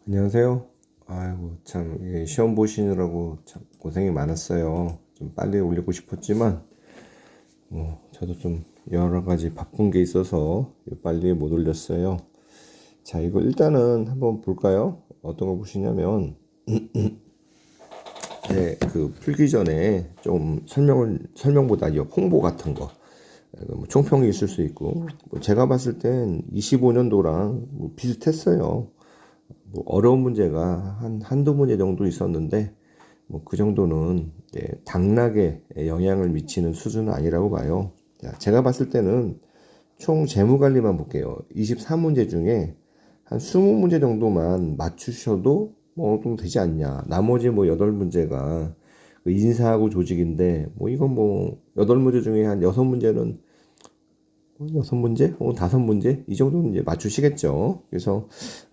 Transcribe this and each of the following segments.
안녕하세요. 아이고, 참, 이게 시험 보시느라고 참 고생이 많았어요. 좀 빨리 올리고 싶었지만, 저도 좀 여러 가지 바쁜 게 있어서 빨리 못 올렸어요. 자, 이거 일단은 한번 볼까요? 어떤 거 보시냐면, 네, 그 풀기 전에 좀 설명보다 이 홍보 같은 거, 뭐 총평이 있을 수 있고, 뭐 제가 봤을 땐 25년도랑 뭐 비슷했어요. 뭐 어려운 문제가 한두 문제 정도 있었는데 뭐 그 정도는 당락에 영향을 미치는 수준은 아니라고 봐요. 자, 제가 봤을 때는 총 재무관리만 볼게요. 23문제 중에 한 20문제 정도만 맞추셔도 뭐 어느 정도 되지 않냐. 나머지 뭐 8문제가 인사하고 조직인데 뭐 이건 뭐 8문제 중에 한 6문제는 6문제? 혹은 5문제? 이 정도는 이제 맞추시겠죠. 그래서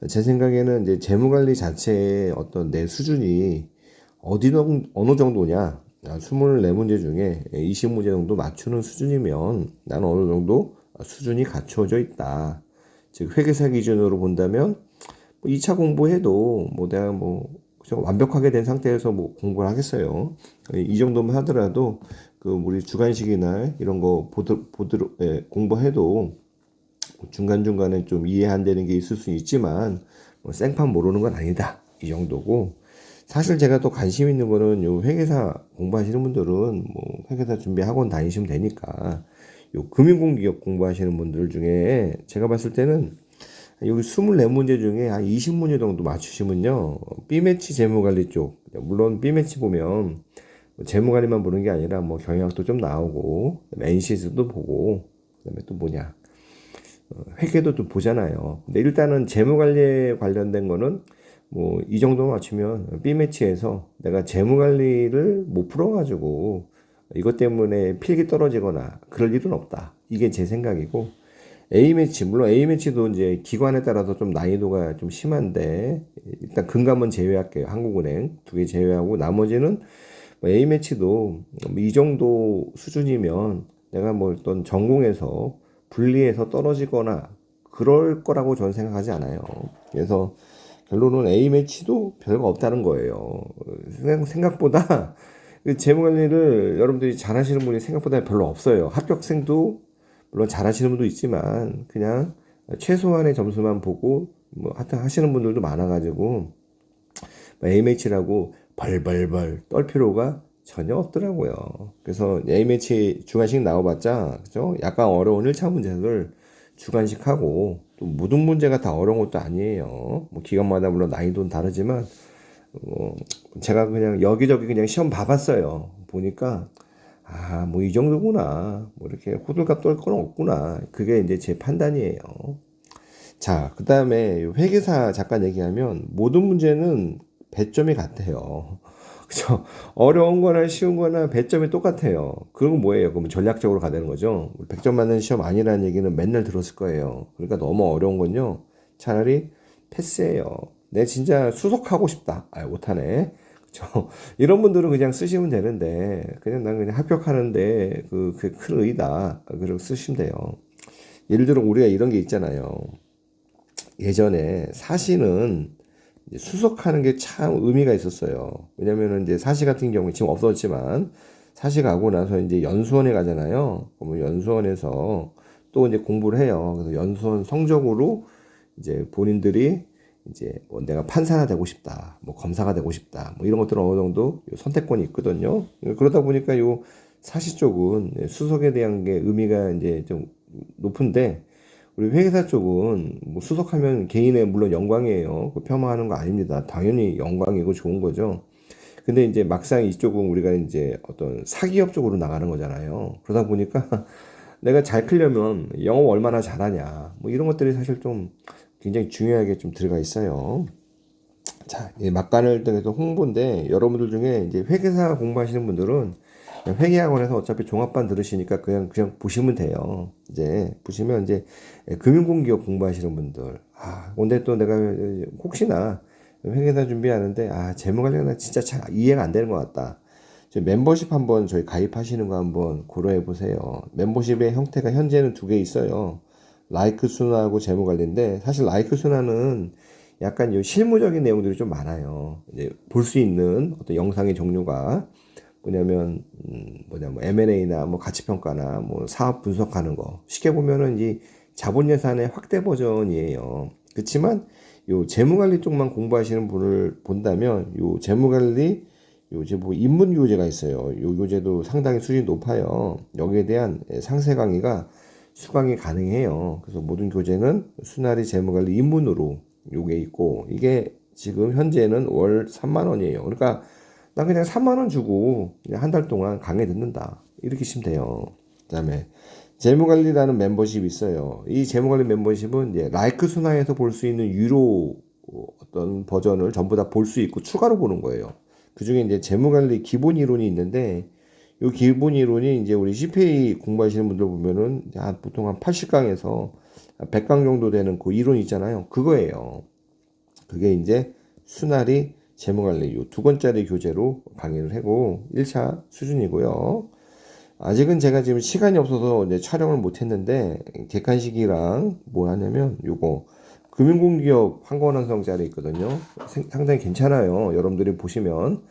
제 생각에는 이제 재무관리 자체의 어떤 내 수준이 어느 정도냐. 24문제 중에 20문제 정도 맞추는 수준이면 나는 어느 정도 수준이 갖추어져 있다. 즉, 회계사 기준으로 본다면 뭐 2차 공부해도 뭐 내가 뭐 그죠? 완벽하게 된 상태에서 뭐 공부를 하겠어요. 이 정도만 하더라도 그 우리 주관식이나 이런 거 공부해도 중간중간에 좀 이해 안 되는 게 있을 수 있지만 뭐 생판 모르는 건 아니다. 이 정도고 사실 제가 또 관심 있는 거는 요 회계사 공부하시는 분들은 뭐 회계사 준비 학원 다니시면 되니까 요 금융공기업 공부하시는 분들 중에 제가 봤을 때는 여기 24문제 중에 한 20문제 정도 맞추시면요. B매치 재무관리 쪽. 물론 B매치 보면 재무관리만 보는 게 아니라 뭐 경영학도 좀 나오고, NCS도 보고, 그다음에 또 뭐냐. 회계도 좀 보잖아요. 근데 일단은 재무관리에 관련된 거는 뭐 이 정도 맞추면 B매치에서 내가 재무관리를 못 풀어가지고 이것 때문에 필기 떨어지거나 그럴 일은 없다. 이게 제 생각이고, A매치, 물론 A매치도 이제 기관에 따라서 좀 난이도가 좀 심한데, 일단 금감원 제외할게요. 한국은행 2개 제외하고, 나머지는 뭐 A매치도 이 정도 수준이면 내가 뭐 어떤 전공에서 분리해서 떨어지거나 그럴 거라고 저는 생각하지 않아요. 그래서 결론은 A매치도 별거 없다는 거예요. 생각보다 재무관리를 여러분들이 잘하시는 분이 생각보다 별로 없어요. 합격생도 물론 잘하시는 분도 있지만 그냥 최소한의 점수만 보고 뭐 하여튼 하시는 분들도 많아가지고 A매치라고 벌벌벌 떨 필요가 전혀 없더라고요. 그래서 A매치 주관식 나와봤자 그죠? 약간 어려운 1차 문제를 주관식하고 또 모든 문제가 다 어려운 것도 아니에요. 뭐 기간마다 물론 난이도는 다르지만 어, 제가 그냥 여기저기 그냥 시험 봐봤어요. 보니까 뭐 이 정도구나. 뭐 이렇게 호들갑 떨 건 없구나. 그게 이제 제 판단이에요. 자, 그 다음에 회계사 잠깐 얘기하면 모든 문제는 배점이 같아요. 그죠? 어려운 거나 쉬운 거나 배점이 똑같아요. 그건 뭐예요? 그러면 전략적으로 가는 거죠. 100점 맞는 시험 아니라는 얘기는 맨날 들었을 거예요. 그러니까 너무 어려운 건요. 차라리 패스예요. 내 진짜 수석하고 싶다. 못하네. 그죠? 이런 분들은 그냥 쓰시면 되는데, 그냥 난 그냥 합격하는데, 그게 큰 의의다. 그리고 쓰시면 돼요. 예를 들어, 우리가 이런 게 있잖아요. 예전에 사시는 이제 수석하는 게 참 의미가 있었어요. 왜냐면은 이제 사시 같은 경우에 지금 없었지만 사시 가고 나서 이제 연수원에 가잖아요. 그러면 연수원에서 또 이제 공부를 해요. 그래서 연수원 성적으로 이제 본인들이 이제 뭐 내가 판사가 되고 싶다, 뭐 검사가 되고 싶다, 뭐 이런 것들은 어느 정도 선택권이 있거든요. 그러다 보니까 요 사시 쪽은 수석에 대한 게 의미가 이제 좀 높은데 우리 회계사 쪽은 뭐 수석하면 개인의 물론 영광이에요. 폄하하는 거 아닙니다. 당연히 영광이고 좋은 거죠. 근데 이제 막상 이쪽은 우리가 이제 어떤 사기업 쪽으로 나가는 거잖아요. 그러다 보니까 내가 잘 크려면 영업 얼마나 잘하냐. 뭐 이런 것들이 사실 좀 굉장히 중요하게 좀 들어가 있어요. 자, 이 막간을 통해서 홍보인데 여러분들 중에 이제 회계사 공부하시는 분들은 회계학원에서 어차피 종합반 들으시니까 그냥 보시면 돼요. 이제 보시면 이제 금융공기업 공부하시는 분들. 근데 또 내가 혹시나 회계사 준비하는데 재무관리가 진짜 잘 이해가 안 되는 것 같다. 멤버십 한번 저희 가입하시는 거 한번 고려해 보세요. 멤버십의 형태가 현재는 2개 있어요. 라이크 순화하고 재무관리인데 사실 라이크 순화는 약간 요 실무적인 내용들이 좀 많아요. 이제 볼 수 있는 어떤 영상의 종류가 뭐냐면 뭐 M&A나 뭐 가치평가나 뭐 사업 분석하는 거 쉽게 보면은 이 자본 예산의 확대 버전이에요. 그렇지만 요 재무관리 쪽만 공부하시는 분을 본다면 요 재무관리 요새 뭐 인문 교재가 있어요. 요 교재도 상당히 수준이 높아요. 여기에 대한 상세 강의가 수강이 가능해요. 그래서 모든 교재는 수나리 재무관리 입문으로 요게 있고 이게 지금 현재는 월 3만 원이에요. 그러니까 난 그냥 3만 원 주고 한 달 동안 강의 듣는다. 이렇게 하시면 돼요. 그다음에 재무관리라는 멤버십이 있어요. 이 재무관리 멤버십은 이제 라이크 순화에서 볼 수 있는 유료 어떤 버전을 전부 다 볼 수 있고 추가로 보는 거예요. 그 중에 이제 재무관리 기본 이론이 있는데 이 기본 이론이 이제 우리 CPA 공부하시는 분들 보면은 보통 한 80강에서 100강 정도 되는 그 이론 있잖아요. 그거예요. 그게 이제 수나리 재무관리 요 두 권짜리 교재로 강의를 하고 1차 수준이고요. 아직은 제가 지금 시간이 없어서 이제 촬영을 못 했는데 객관식이랑 뭐 하냐면 요거 금융공기업 환권완성짜리 있거든요. 상당히 괜찮아요. 여러분들이 보시면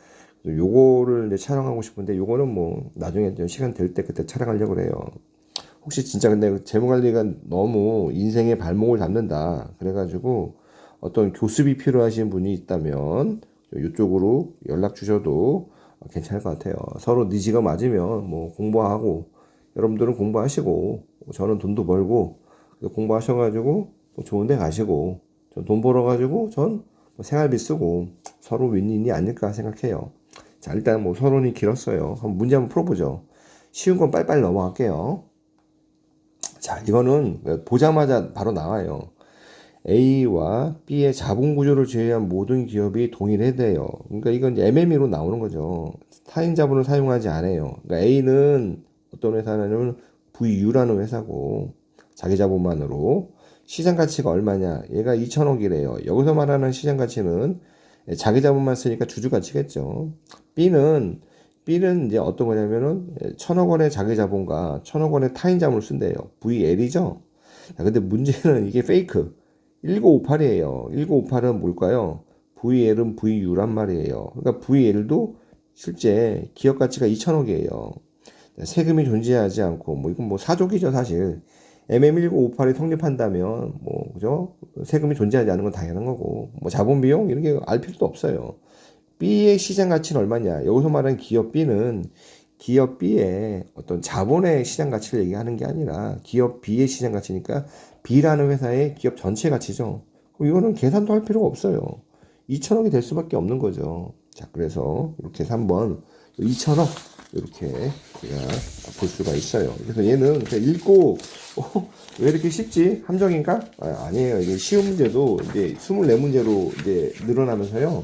요거를 이제 촬영하고 싶은데 요거는 뭐 나중에 좀 시간 될 때 그때 촬영하려고 그래요. 혹시 진짜 근데 재무관리가 너무 인생의 발목을 잡는다 그래가지고 어떤 교습이 필요하신 분이 있다면 이쪽으로 연락 주셔도 괜찮을 것 같아요. 서로 니즈가 맞으면 뭐 공부하고 여러분들은 공부하시고 저는 돈도 벌고 공부하셔가지고 좋은 데 가시고 전 돈 벌어가지고 전 생활비 쓰고 서로 윈윈이 아닐까 생각해요. 자, 일단 뭐 서론이 길었어요. 한번 문제 한번 풀어보죠. 쉬운 건 빨리빨리 넘어갈게요. 자, 이거는 보자마자 바로 나와요. A와 B의 자본 구조를 제외한 모든 기업이 동일해돼요. 그러니까 이건 이제 MME로 나오는 거죠. 타인 자본을 사용하지 않아요. 그러니까 A는 어떤 회사냐면 VU라는 회사고 자기 자본만으로 시장 가치가 얼마냐? 얘가 2천억이래요. 여기서 말하는 시장 가치는 자기 자본만 쓰니까 주주 가치겠죠. B는 이제 어떤 거냐면은 1,000억 원의 자기 자본과 1,000억 원의 타인 자본을 쓴대요. VL이죠. 자, 근데 문제는 이게 페이크. 1958이에요. 1958은 뭘까요? VL은 VU란 말이에요. 그러니까 VL도 실제 기업 가치가 2천억이에요. 세금이 존재하지 않고 뭐 이건 뭐 사족이죠 사실. MM1958이 성립한다면 뭐 그죠? 세금이 존재하지 않는 건 당연한 거고 뭐 자본 비용 이런 게 알 필요도 없어요. B의 시장 가치는 얼마냐? 여기서 말하는 기업 B는 기업 B의 어떤 자본의 시장 가치를 얘기하는 게 아니라 기업 B의 시장 가치니까 B라는 회사의 기업 전체 가치죠. 이거는 계산도 할 필요가 없어요. 2천억이 될 수밖에 없는 거죠. 자, 그래서 이렇게 해서 한번 2천억 이렇게 제가 볼 수가 있어요. 그래서 얘는 그냥 읽고 왜 이렇게 쉽지? 함정인가? 아니에요. 이게 쉬운 문제도 이제 24문제로 이제 늘어나면서요.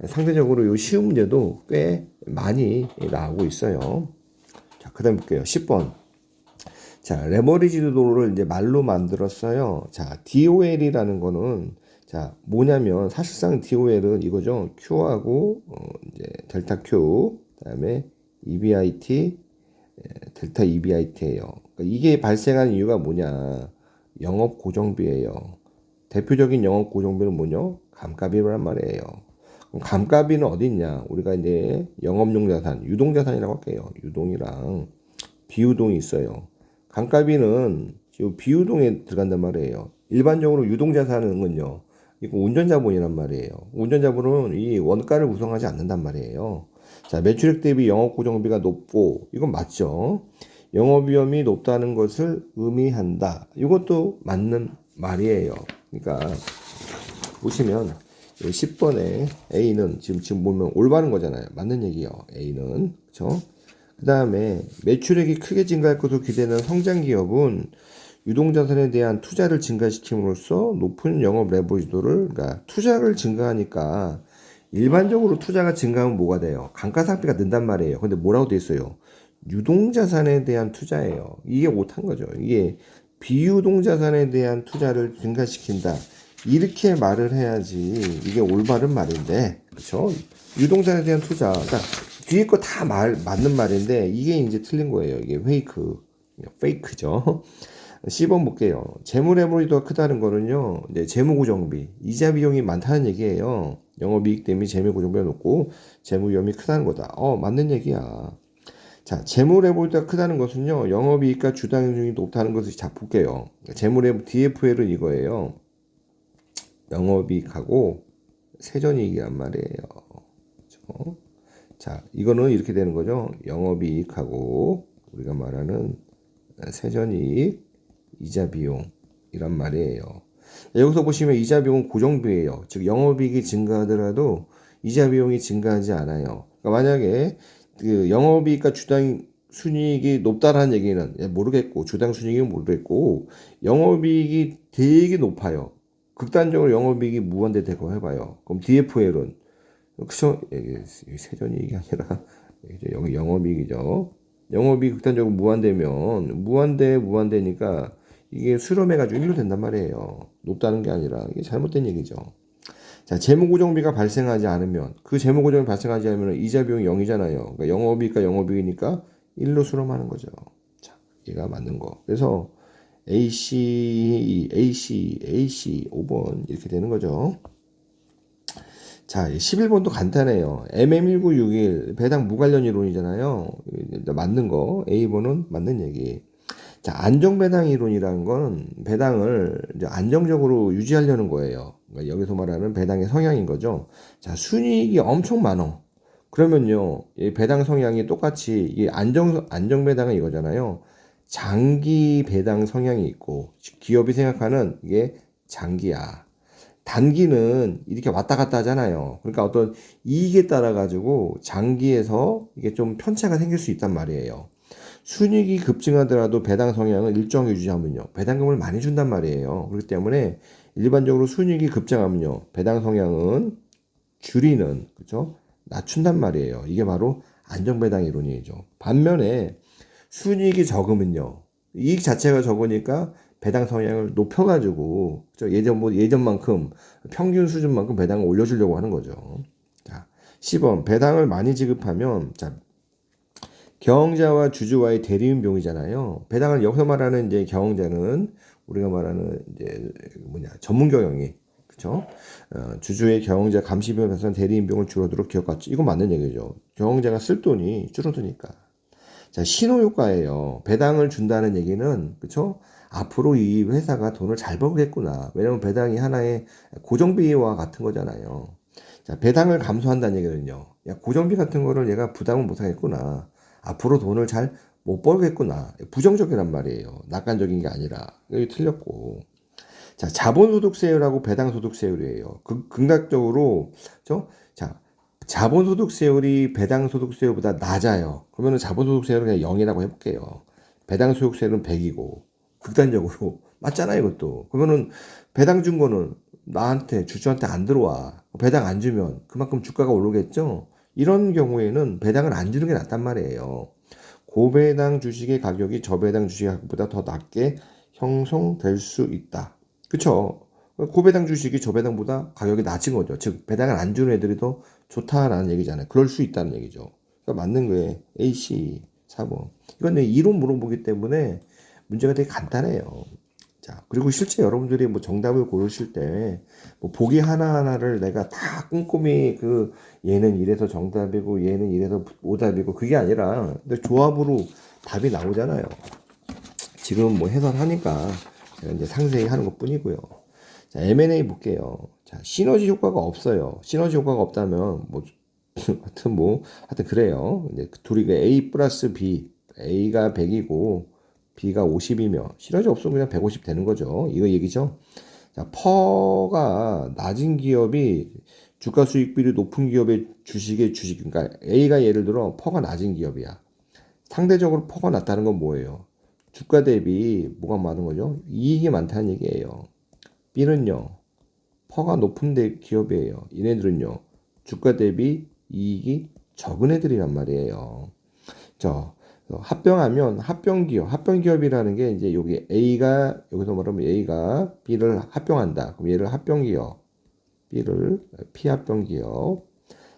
상대적으로 요 쉬운 문제도 꽤 많이 나오고 있어요. 자, 그 다음 볼게요. 10번. 자, 레버리지도를 이제 말로 만들었어요. 자, DOL이라는 거는 자, 뭐냐면 사실상 DOL은 이거죠. Q하고 이제 델타 Q, 그다음에 EBIT, 델타 EBIT예요. 그러니까 이게 발생하는 이유가 뭐냐? 영업 고정비예요. 대표적인 영업 고정비는 뭐냐? 감가비란 말이에요. 그럼 감가비는 어디 있냐? 우리가 이제 영업용 자산, 유동 자산이라고 할게요. 유동이랑 비유동이 있어요. 감가비는 비유동에 들어간단 말이에요. 일반적으로 유동 자산은요. 이거 운전자본이란 말이에요. 운전자본은 이 원가를 구성하지 않는단 말이에요. 자, 매출액 대비 영업고정비가 높고 이건 맞죠. 영업위험이 높다는 것을 의미한다. 이것도 맞는 말이에요. 그러니까 보시면 10번에 A는 지금 보면 올바른 거잖아요. 맞는 얘기예요. A는 그렇죠. 그 다음에 매출액이 크게 증가할 것으로 기대되는 성장 기업은 유동자산에 대한 투자를 증가시킴으로써 높은 영업 레버리지도를 그러니까 투자를 증가하니까 일반적으로 투자가 증가하면 뭐가 돼요? 감가상각비가 는단 말이에요. 근데 뭐라고 돼 있어요? 유동자산에 대한 투자예요. 이게 못한 거죠. 이게 비유동자산에 대한 투자를 증가시킨다. 이렇게 말을 해야지 이게 올바른 말인데, 그렇죠? 유동자산에 대한 투자, 그러니까 뒤에 거 다 맞는 말인데 이게 이제 틀린 거예요. 이게 페이크죠. 10번 볼게요. 재물회복이 크다는 거는요, 이제 재무고정비, 이자 비용이 많다는 얘기예요. 영업이익 대비 재무고정비가 높고 재무 위험이 크다는 거다. 맞는 얘기야. 자, 재물회복이 크다는 것은요, 영업이익과 주당이익이 높다는 것을 자 볼게요. 재물회복 DFL은 이거예요. 영업이익하고 세전이익이란 말이에요. 그렇죠? 자, 이거는 이렇게 되는 거죠. 영업이익하고 우리가 말하는 세전이익, 이자 비용이란 말이에요. 여기서 보시면 이자 비용은 고정비예요. 즉 영업이익이 증가하더라도 이자 비용이 증가하지 않아요. 그러니까 만약에 그 영업이익과 주당 순이익이 높다라는 얘기는 모르겠고 주당 순이익은 모르겠고 영업이익이 되게 높아요. 극단적으로 영업이익이 무한대 되고 해봐요. 그럼 DFL은 그쵸? 세전이익이 아니라 여기 영업이익이죠. 영업이 극단적으로 무한대면 무한대니까 이게 수렴해가지고 1로 된단 말이에요. 높다는 게 아니라 이게 잘못된 얘기죠. 자, 재무고정비가 발생하지 않으면 그 재무고정이 발생하지 않으면 이자 비용이 0이잖아요. 그러니까 영업이익과 영업이익이니까 1로 수렴하는 거죠. 자, 얘가 맞는 거. 그래서 AC 5번 이렇게 되는 거죠. 자, 11번도 간단해요. MM1961 배당 무관련 이론이잖아요. 맞는 거. A번은 맞는 얘기. 자, 안정배당 이론이라는 건 배당을 이제 안정적으로 유지하려는 거예요. 그러니까 여기서 말하는 배당의 성향인 거죠. 자, 순이익이 엄청 많어. 그러면요, 이 배당 성향이 똑같이 이 안정배당은 이거잖아요. 장기 배당 성향이 있고 기업이 생각하는 이게 장기야. 단기는 이렇게 왔다 갔다 하잖아요. 그러니까 어떤 이익에 따라 가지고 장기에서 이게 좀 편차가 생길 수 있단 말이에요. 순이익이 급증하더라도 배당 성향을 일정하게 유지하면요, 배당금을 많이 준단 말이에요. 그렇기 때문에 일반적으로 순이익이 급증하면요, 배당 성향은 줄이는, 그렇죠? 낮춘단 말이에요. 이게 바로 안정배당 이론이죠. 반면에 순이익이 적으면요, 이익 자체가 적으니까 배당 성향을 높여가지고 예전만큼 평균 수준만큼 배당을 올려주려고 하는 거죠. 자, 10번 배당을 많이 지급하면 자, 경영자와 주주와의 대리인 비용이잖아요. 배당을 여기서 말하는 이제 경영자는 우리가 말하는 이제 전문 경영이 그렇죠? 주주의 경영자 감시 비용을 발생한 대리인 비용을 줄어들어 기업가치 이거 맞는 얘기죠. 경영자가 쓸 돈이 줄어드니까. 자, 신호효과예요. 배당을 준다는 얘기는 그렇죠? 앞으로 이 회사가 돈을 잘 벌겠구나. 왜냐면 배당이 하나의 고정비와 같은 거잖아요. 자, 배당을 감소한다는 얘기는요. 야, 고정비 같은 거를 얘가 부담을 못 하겠구나. 앞으로 돈을 잘 못 벌겠구나. 부정적이란 말이에요. 낙관적인 게 아니라. 여기 틀렸고. 자, 자본소득세율하고 배당소득세율이에요. 극락적으로, 그죠? 자, 자본소득세율이 배당소득세율보다 낮아요. 그러면 자본소득세율은 그냥 0이라고 해볼게요. 배당소득세율은 100이고. 극단적으로. 맞잖아요, 이것도. 그러면은 배당 준 거는 나한테, 주주한테 안 들어와. 배당 안 주면 그만큼 주가가 오르겠죠? 이런 경우에는 배당을 안 주는 게 낫단 말이에요. 고배당 주식의 가격이 저배당 주식의 가격보다 더 낮게 형성될 수 있다. 그쵸? 고배당 주식이 저배당보다 가격이 낮은 거죠. 즉, 배당을 안 주는 애들이 더 좋다라는 얘기잖아요. 그럴 수 있다는 얘기죠. 그러니까 맞는 거예요. AC 4번. 이건 내 이론 물어보기 때문에 문제가 되게 간단해요. 자, 그리고 실제 여러분들이 뭐 정답을 고르실 때, 뭐 보기 하나하나를 내가 다 꼼꼼히 얘는 이래서 정답이고, 얘는 이래서 오답이고, 그게 아니라, 근데 조합으로 답이 나오잖아요. 지금 뭐 해설하니까 제가 이제 상세히 하는 것 뿐이고요. 자, M&A 볼게요. 자, 시너지 효과가 없어요. 시너지 효과가 없다면, 하여튼 그래요. 이제 둘이 A 플러스 B, A가 100이고, B가 50이며 시너지 없으면 그냥 150 되는 거죠. 이거 얘기죠. 자, 퍼가 낮은 기업이 주가 수익 비율이 높은 기업의 주식의 주식, 그러니까 A가 예를 들어 퍼가 낮은 기업이야. 상대적으로 퍼가 낮다는 건 뭐예요? 주가 대비 뭐가 많은 거죠? 이익이 많다는 얘기예요. B는요, 퍼가 높은 기업이에요. 얘네들은요, 주가 대비 이익이 적은 애들이란 말이에요. 합병하면 합병기업이라는 게 이제 여기 A가 여기서 말하면 A가 B를 합병한다. 그럼 얘를 합병기업, B를 피합병기업.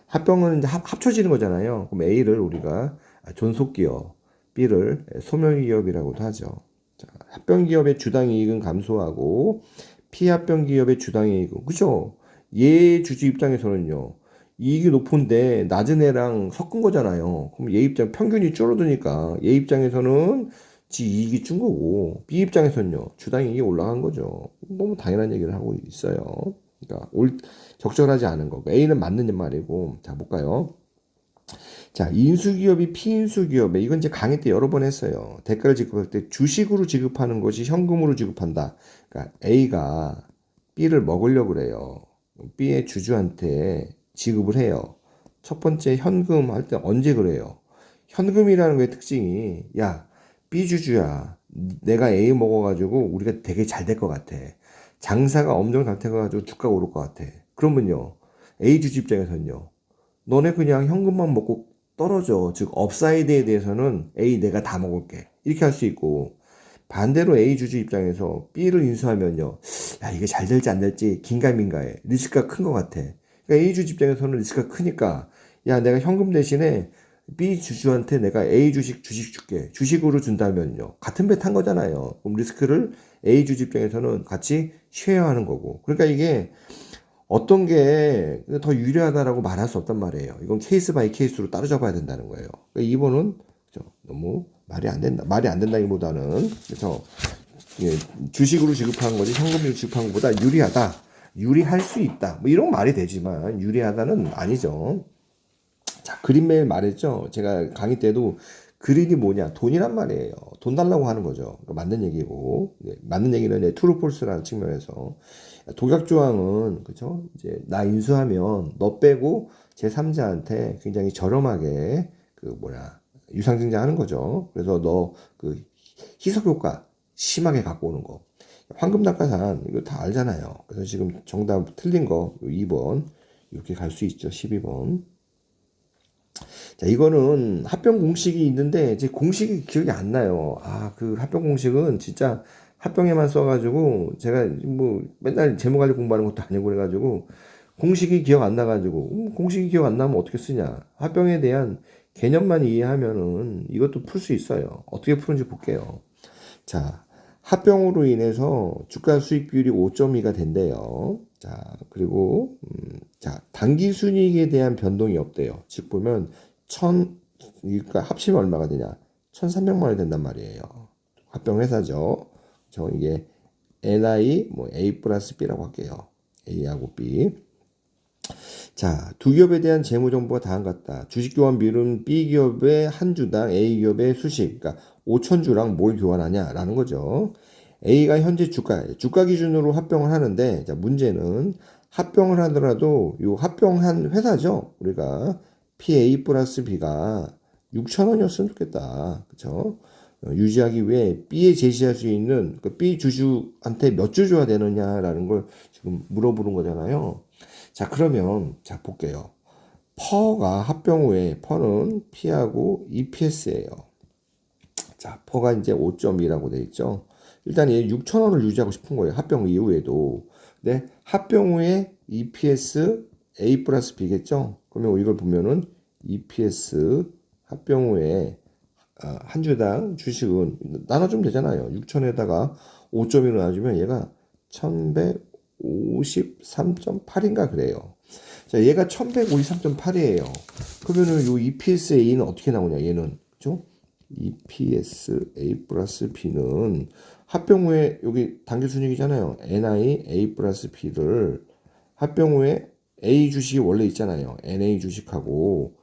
합병은 이제 합쳐지는 거잖아요. 그럼 A를 우리가 존속기업, B를 소멸기업이라고도 하죠. 자, 합병 기업의 주당 이익은 감소하고 피합병 기업의 주당 이익은 그죠? 얘 주주 입장에서는요. 이익이 높은데 낮은 애랑 섞은 거잖아요. 그럼 얘 입장 평균이 줄어드니까 얘 입장에서는 지 이익이 준 거고 B 입장에서는요. 주당 이익이 올라간 거죠. 너무 당연한 얘기를 하고 있어요. 그러니까 적절하지 않은 거. A는 맞는 말이고 자 볼까요? 자, 인수기업이 피인수기업에 이건 이제 강의 때 여러 번 했어요. 대가를 지급할 때 주식으로 지급하는 것이 현금으로 지급한다. 그러니까 A가 B를 먹으려고 그래요. B의 주주한테 지급을 해요. 첫 번째 현금 할 때 언제 그래요? 현금이라는 거의 특징이 야, B 주주야. 내가 A 먹어가지고 우리가 되게 잘 될 것 같아. 장사가 엄청 잘 돼가지고 주가가 오를 것 같아. 그러면요. A 주주 입장에서는요. 너네 그냥 현금만 먹고 떨어져. 즉 업사이드에 대해서는 A 내가 다 먹을게. 이렇게 할 수 있고 반대로 A 주주 입장에서 B를 인수하면요. 야 이게 잘 될지 안 될지 긴가민가해. 리스크가 큰 것 같아. 그러니까 A 주주 입장에서는 리스크가 크니까 야 내가 현금 대신에 B 주주한테 내가 A 주식 줄게. 주식으로 준다면요. 같은 배 탄 거잖아요. 그럼 리스크를 A 주주 입장에서는 같이 쉐어하는 거고. 그러니까 이게 어떤 게 더 유리하다라고 말할 수 없단 말이에요. 이건 케이스 바이 케이스로 따라잡아야 된다는 거예요. 그러니까 이번은 너무 말이 안 된다. 말이 안 된다기보다는 그래서 예, 주식으로 지급하는 거지 현금으로 지급하는 것보다 유리하다. 유리할 수 있다. 뭐 이런 말이 되지만 유리하다는 아니죠. 자, 그린매일 말했죠. 제가 강의 때도 그린이 뭐냐? 돈이란 말이에요. 돈 달라고 하는 거죠. 그러니까 맞는 얘기고. 네, 맞는 얘기는 네, 트루폴스라는 측면에서. 독약조항은, 그죠? 이제, 나 인수하면 너 빼고 제3자한테 굉장히 저렴하게, 유상증자 하는 거죠. 그래서 너 희석효과 심하게 갖고 오는 거. 황금닭가산, 이거 다 알잖아요. 그래서 지금 정답 틀린 거, 2번. 이렇게 갈 수 있죠. 12번. 자, 이거는 합병 공식이 있는데, 이제 공식이 기억이 안 나요. 그 합병 공식은 진짜 합병에만 써가지고, 제가 뭐 맨날 제목 가지고 공부하는 것도 아니고 그래가지고, 공식이 기억 안 나가지고, 공식이 기억 안 나면 어떻게 쓰냐. 합병에 대한 개념만 이해하면은 이것도 풀 수 있어요. 어떻게 푸는지 볼게요. 자, 합병으로 인해서 주가 수익 비율이 5.2가 된대요. 자, 그리고, 자, 당기 순이익에 대한 변동이 없대요. 즉 보면, 그러니까 합치면 얼마가 되냐? 1,300만 원이 된단 말이에요. 합병 회사죠. 이게 NI, A 플러스 B라고 할게요. A하고 B. 자, 두 기업에 대한 재무 정보가 다음과 같다. 주식 교환 비율은 B 기업의 한 주당 A 기업의 수식, 그러니까 5,000주랑 뭘 교환하냐라는 거죠. A가 현재 주가 기준으로 합병을 하는데, 자, 문제는 합병을 하더라도 요 합병한 회사죠. 우리가 PA 플러스 B가 6,000원이었으면 좋겠다. 그쵸? 유지하기 위해 B에 제시할 수 있는 B 주주한테 몇 주 줘야 되느냐라는 걸 지금 물어보는 거잖아요. 자, 그러면, 자, 볼게요. 퍼가 합병 후에, 퍼는 P하고 EPS예요. 자, 퍼가 이제 5.2라고 돼 있죠. 일단 얘 6,000원을 유지하고 싶은 거예요. 합병 이후에도. 네, 합병 후에 EPS A 플러스 B겠죠? 그러면 이걸 보면은 EPS 합병 후에 한 주당 주식은 나눠주면 되잖아요. 6,000에다가 5.1을 나눠주면 얘가 1153.8인가 그래요. 자, 얘가 1153.8이에요. 그러면은 요 EPS A는 어떻게 나오냐, 얘는. 그죠? EPS A 플러스 B는 합병 후에 여기 당기순이익이잖아요. NI A 플러스 B를 합병 후에 A 주식이 원래 있잖아요. NA 주식하고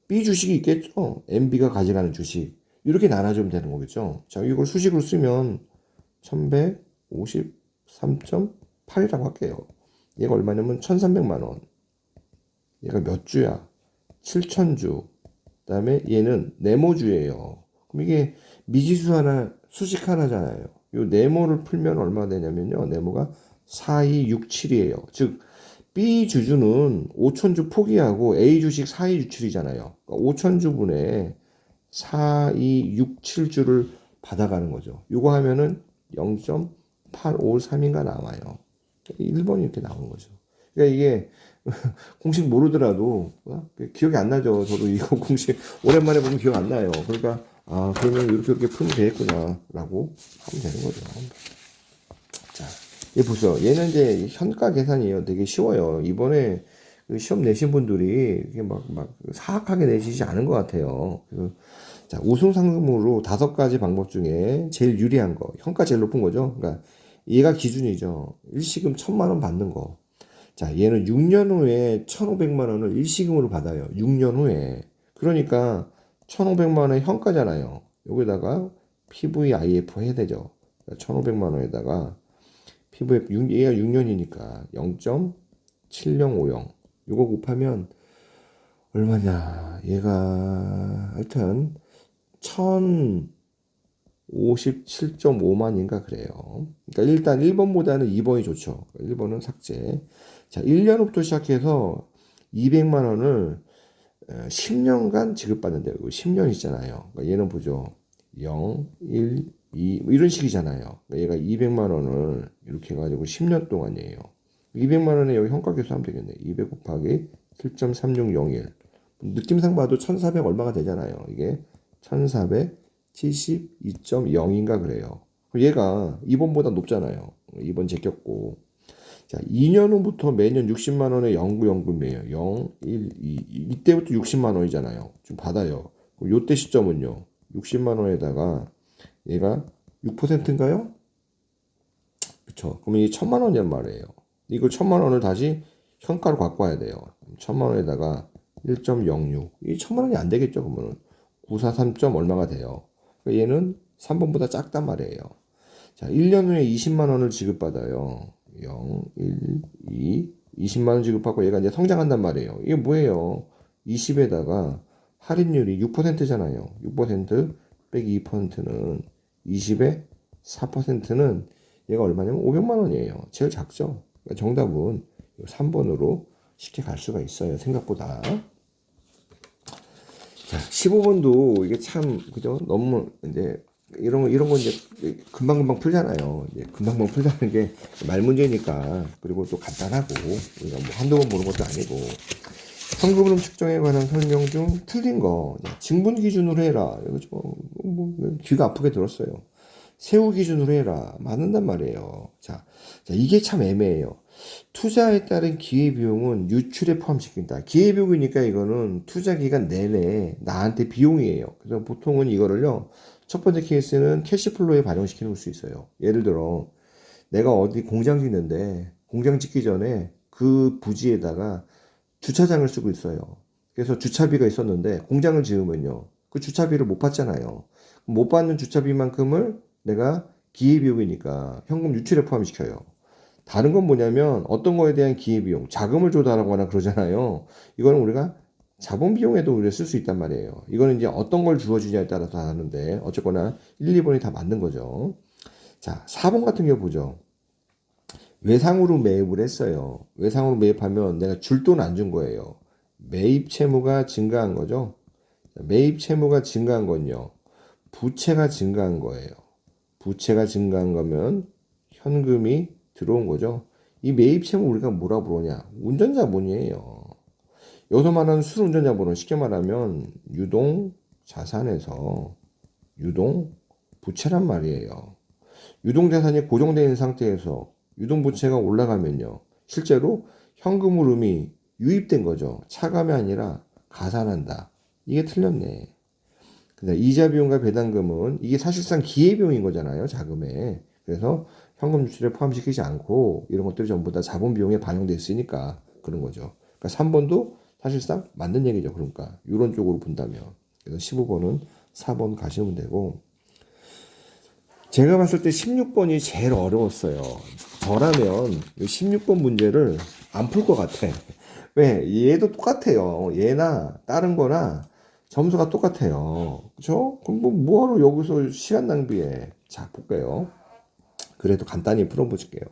B 주식이 있겠죠. MB가 가져가는 주식. 이렇게 나눠주면 되는 거겠죠. 자, 이걸 수식으로 쓰면 1153.8이라고 할게요. 얘가 얼마냐면 1,300만 원. 얘가 몇 주야? 7,000주. 그다음에 얘는 네모주예요. 그럼 이게 미지수 하나, 수식 하나잖아요. 요 네모를 풀면 얼마 되냐면요. 네모가 4267이에요. 즉 B 주주는 5,000주 포기하고 A 주식 4267이잖아요. 그러니까 5,000주분의 4267주를 받아가는 거죠. 요거 하면은 0.853인가 나와요. 1번이 이렇게 나오는 거죠. 그러니까 이게 공식 모르더라도 기억이 안 나죠. 저도 이거 공식 오랜만에 보면 기억 안 나요. 그러니까 아, 그러면 이렇게 풀면 되겠구나 라고 하면 되는 거죠. 자, 얘 보세요. 얘는 이제 현가 계산이에요. 되게 쉬워요. 이번에 그 시험 내신 분들이 이게 막 사악하게 내시지 않은 것 같아요. 자, 우승 상금으로 5가지 방법 중에 제일 유리한 거, 현가 제일 높은 거죠. 그러니까 얘가 기준이죠. 일시금 1,000만 원 받는 거. 자, 얘는 6년 후에 1,500만 원을 일시금으로 받아요. 6년 후에. 그러니까 1,500만 원의 현가잖아요. 여기다가 PVIF 해야 되죠. 1,500만 원에다가 PVF 얘가 6년이니까 0.7050 이거 곱하면 얼마냐? 얘가 하여튼 1,057.5만인가 그래요. 그러니까 일단 1번보다는 2번이 좋죠. 1번은 삭제. 자, 1년 후부터 시작해서 200만 원을 10년간 지급받는데요. 10년 있잖아요. 그러니까 얘는 보죠. 0, 1, 2, 뭐 이런 식이잖아요. 그러니까 얘가 200만 원을 이렇게 해가지고 10년 동안이에요. 200만 원에 여기 현가계수 하면 되겠네. 200 곱하기 7.3601. 느낌상 봐도 1,400 얼마가 되잖아요. 이게 1,472.0인가 그래요. 얘가 2번보다 높잖아요. 2번 제꼈고. 자, 2년 후부터 매년 60만 원의 연구연금이에요. 0, 1, 2. 이때부터 60만 원이잖아요. 좀 받아요. 요때 시점은요. 60만 원에다가 얘가 6%인가요? 그쵸. 그러면 이게 1,000만 원이란 말이에요. 이걸 1,000만 원을 다시 현가로 갖고 와야 돼요. 1,000만 원에다가 1.06. 이 1,000만 원이 안 되겠죠. 그러면 943. 얼마가 돼요. 그러니까 얘는 3번보다 작단 말이에요. 자, 1년 후에 20만 원을 지급받아요. 0, 1, 2, 20만 원 지급하고 얘가 이제 성장한단 말이에요. 이게 뭐예요? 20에다가 할인율이 6%잖아요. 6% 빼기 2%는 20에 4%는 얘가 얼마냐면 500만 원이에요. 제일 작죠. 그러니까 정답은 3번으로 쉽게 갈 수가 있어요. 생각보다. 자, 15번도 이게 참 그죠? 너무 이제 이런 거 이제 금방금방 풀잖아요. 이제 금방금방 풀자는 게 말 문제니까. 그리고 또 간단하고 우리가 뭐 한두 번 보는 것도 아니고. 현금 흐름 측정에 관한 설명 중 틀린 거. 징분 기준으로 해라. 이거 뭐 귀가 아프게 들었어요. 세후 기준으로 해라. 맞는단 말이에요. 자, 이게 참 애매해요. 투자에 따른 기회비용은 유출에 포함시킨다. 기회비용이니까 이거는 투자 기간 내내 나한테 비용이에요. 그래서 보통은 이거를요. 첫 번째 케이스는 캐시플로우에 반영시키는 수 있어요. 예를 들어 내가 어디 공장 짓는데 공장 짓기 전에 그 부지에다가 주차장을 쓰고 있어요. 그래서 주차비가 있었는데 공장을 지으면요. 그 주차비를 못 받잖아요. 못 받는 주차비만큼을 내가 기회비용이니까 현금 유출에 포함시켜요. 다른 건 뭐냐면 어떤 거에 대한 기회비용, 자금을 조달하거나 그러잖아요. 이거는 우리가 자본 비용에도 우리가 쓸 수 있단 말이에요. 이거는 이제 어떤 걸 주어주냐에 따라서 다르는데 어쨌거나 1, 2번이 다 맞는 거죠. 자, 4번 같은 경우 보죠. 외상으로 매입을 했어요. 외상으로 매입하면 내가 줄 돈 안 준 거예요. 매입 채무가 증가한 거죠. 매입 채무가 증가한 건요. 부채가 증가한 거예요. 부채가 증가한 거면 현금이 들어온 거죠. 이 매입 채무 우리가 뭐라 부르냐? 운전자본이에요. 여기서 말하는 순운전자본은 쉽게 말하면 유동 자산에서 유동 부채란 말이에요. 유동 자산이 고정되어 있는 상태에서 유동 부채가 올라가면요. 실제로 현금 흐름이 유입된 거죠. 차감이 아니라 가산한다. 이게 틀렸네. 근데 이자 비용과 배당금은 이게 사실상 기회비용인 거잖아요. 자금에. 그래서 현금 유출에 포함시키지 않고 이런 것들이 전부 다 자본 비용에 반영돼 있으니까 그런 거죠. 그러니까 3번도 사실상 맞는 얘기죠. 그러니까 이런 쪽으로 본다면. 그래서 15번은 4번 가시면 되고 제가 봤을 때 16번이 제일 어려웠어요. 저라면 16번 문제를 안 풀 것 같아. 왜? 얘도 똑같아요. 얘나 다른 거나 점수가 똑같아요. 그쵸? 그럼 뭐하러 여기서 시간 낭비해. 자, 볼게요. 그래도 간단히 풀어보실게요.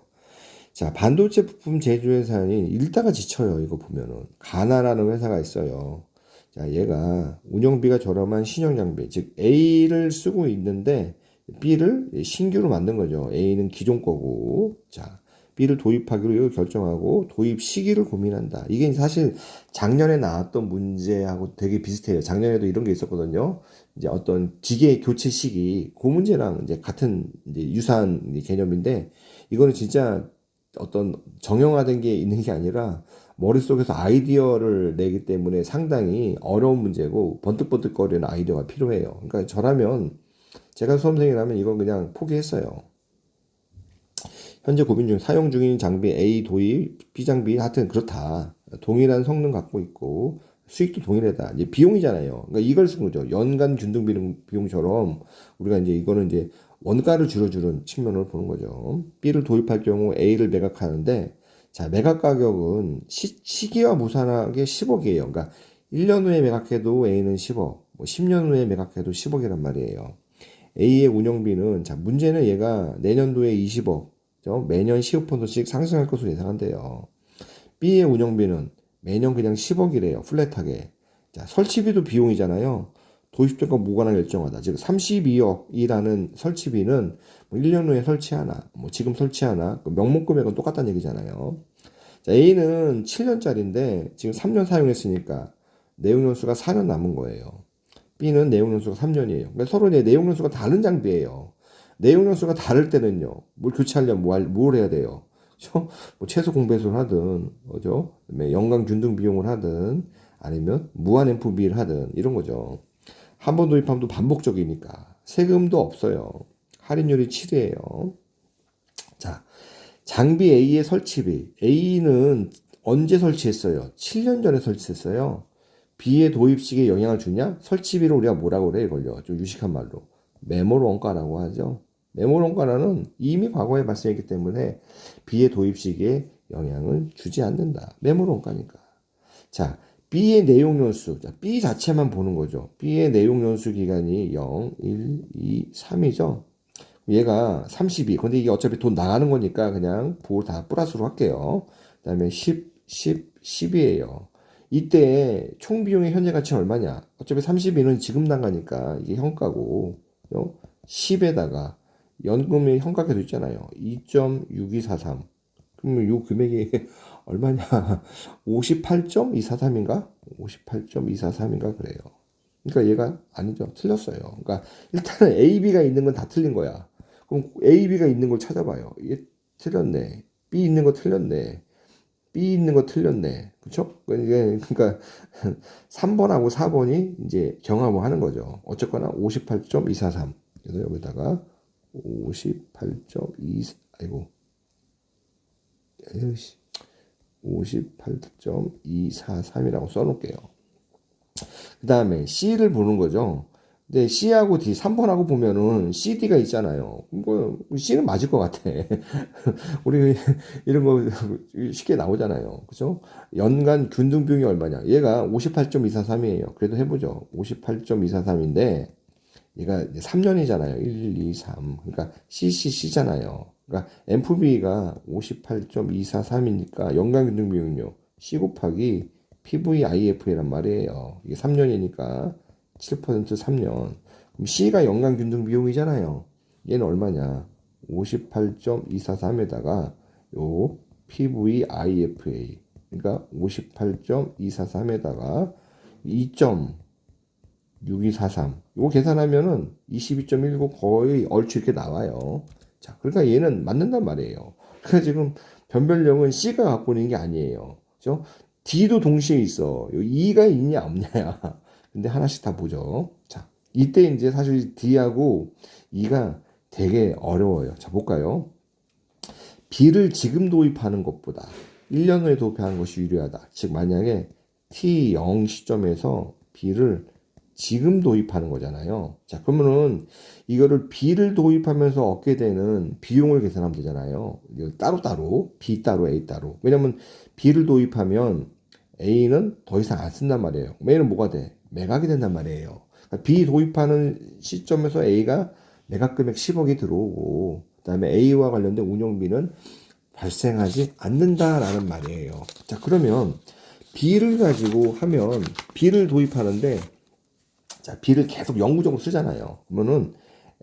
자, 반도체 부품 제조회사인 일다가 지쳐요. 이거 보면은. 가나라는 회사가 있어요. 자, 얘가 운영비가 저렴한 신형 장비, 즉 A를 쓰고 있는데 B를 신규로 만든 거죠. A는 기존 거고. 자, B를 도입하기로 결정하고 도입 시기를 고민한다. 이게 사실 작년에 나왔던 문제하고 되게 비슷해요. 작년에도 이런 게 있었거든요. 이제 어떤 기계 교체 시기, 그 문제랑 이제 같은 이제 유사한 개념인데, 이거는 진짜 어떤 정형화된 게 있는 게 아니라 머릿속에서 아이디어를 내기 때문에 상당히 어려운 문제고 번뜩번뜩거리는 아이디어가 필요해요. 그러니까 저라면, 제가 수험생이라면 이건 그냥 포기했어요. 현재 고민 중 사용 중인 장비 A 도입, B 장비 하여튼 그렇다. 동일한 성능 갖고 있고 수익도 동일하다. 이제 비용이잖아요. 그러니까 이걸 쓴 거죠. 연간 균등 비용처럼 우리가 이제 이거는 이제 원가를 줄여주는 측면으로 보는 거죠. B를 도입할 경우 A를 매각하는데, 자, 매각 가격은 시기와 무관하게 10억이에요. 그러니까 1년 후에 매각해도 A는 10억, 뭐 10년 후에 매각해도 10억이란 말이에요. A의 운영비는, 자, 문제는 얘가 내년도에 20억, 매년 15%씩 상승할 것으로 예상한대요. B의 운영비는 매년 그냥 10억이래요. 플랫하게. 자, 설치비도 비용이잖아요. 도입점과 무관하게 일정하다. 즉 32억이라는 설치비는 뭐 1년 후에 설치하나, 뭐 지금 설치하나, 그 명목 금액은 똑같다는 얘기잖아요. 자, A는 7년짜리인데 지금 3년 사용했으니까 내용 연수가 4년 남은 거예요. B는 내용 연수가 3년이에요. 그러니까 서로 내용 연수가 다른 장비예요. 내용 연수가 다를 때는요, 뭘 교체하려면 뭘 해야 돼요? 그죠? 뭐 최소 공배수를 하든, 그죠? 연간 균등 비용을 하든, 아니면 무한 MFB를 하든, 이런 거죠. 한 번 도입하면 반복적이니까. 세금도 없어요. 할인율이 7이에요. 자, 장비 A의 설치비. A는 언제 설치했어요? 7년 전에 설치했어요. B의 도입 시기에 영향을 주냐? 설치비를 우리가 뭐라고 그래, 이걸요. 좀 유식한 말로. 매몰 원가라고 하죠. 매몰 원가는 이미 과거에 발생했기 때문에 B의 도입 시기에 영향을 주지 않는다. 매몰 원가니까. 자, B의 내용 연수. 자, B 자체만 보는 거죠. B의 내용 연수 기간이 0, 1, 2, 3이죠. 얘가 32. 근데 이게 어차피 돈 나가는 거니까 그냥 부호 다 플러스로 할게요. 그 다음에 10, 10, 10이에요. 이때 총 비용의 현재 가치는 얼마냐? 어차피 32는 지금 나가니까 이게 현가고, 10에다가 연금의 현가계도 있잖아요. 2.6243. 그러면 요 금액이 얼마냐? 58.243인가? 58.243인가 그래요. 그러니까 얘가 아니죠. 틀렸어요. 그러니까 일단은 A, B가 있는 건 다 틀린 거야. 그럼 A, B가 있는 걸 찾아봐요. 이게 틀렸네. B 있는 거 틀렸네. B 있는 거 틀렸네. 그쵸? 그러니까 3번하고 4번이 이제 경합을 하는 거죠. 어쨌거나 58.243. 그래서 여기다가 58.2, 아이고, 58.243이라고 써놓을게요. 그 다음에 C를 보는 거죠. 근데 C하고 D, 3번하고 보면은 CD가 있잖아요. 뭐, C는 맞을 것 같아. 우리 이런 거 쉽게 나오잖아요. 그죠? 연간 균등 비용이 얼마냐? 얘가 58.243이에요. 그래도 해보죠. 58.243인데, 얘가 3년이잖아요. 1, 2, 3. 그러니까 CCC잖아요. 그러니까 MFB가 58.243이니까 연간 균등 비용은요. C 곱하기 PVIFA란 말이에요. 이게 3년이니까 7% 3년. 그럼 C가 연간 균등 비용이잖아요. 얘는 얼마냐? 58.243에다가 요 PVIFA. 그러니까 58.243에다가 2.6243. 요거 계산하면은 22.19 거의 얼추 이렇게 나와요. 자, 그러니까 얘는 맞는단 말이에요. 그러니까 지금 변별력은 C가 갖고 있는 게 아니에요. 그죠? D도 동시에 있어. 요 E가 있냐 없냐야. 근데 하나씩 다 보죠. 자, 이때 이제 사실 D하고 E가 되게 어려워요. 자, 볼까요? B를 지금 도입하는 것보다 1년 후에 도입하는 것이 유리하다. 즉, 만약에 T0 시점에서 B를 지금 도입하는 거잖아요. 자, 그러면은 이거를 B를 도입하면서 얻게 되는 비용을 계산하면 되잖아요. 따로따로, B 따로, A 따로. 왜냐면 B를 도입하면 A는 더 이상 안 쓴단 말이에요. A는 뭐가 돼? 매각이 된단 말이에요. 그러니까 B 도입하는 시점에서 A가 매각 금액 10억이 들어오고, 그다음에 A와 관련된 운영비는 발생하지 않는다라는 말이에요. 자, 그러면 B를 가지고 하면 B를 도입하는데, 자, B를 계속 영구적으로 쓰잖아요. 그러면은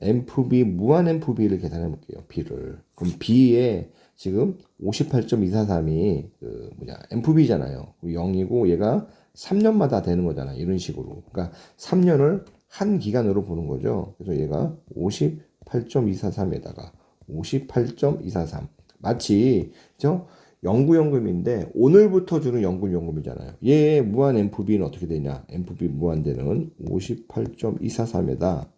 MFB, 무한 MFB를 계산해 볼게요. B를. 그럼 B의 지금 58.243이 그 뭐냐 MFB잖아요. 0이고 얘가 3년마다 되는 거잖아요. 이런 식으로. 그러니까 3년을 한 기간으로 보는 거죠. 그래서 얘가 58.243에다가 58.243 마치 저 영구연금인데 오늘부터 주는 영구연금이잖아요. 얘 무한 MFB는 어떻게 되냐? MFB 무한대는 58.243에다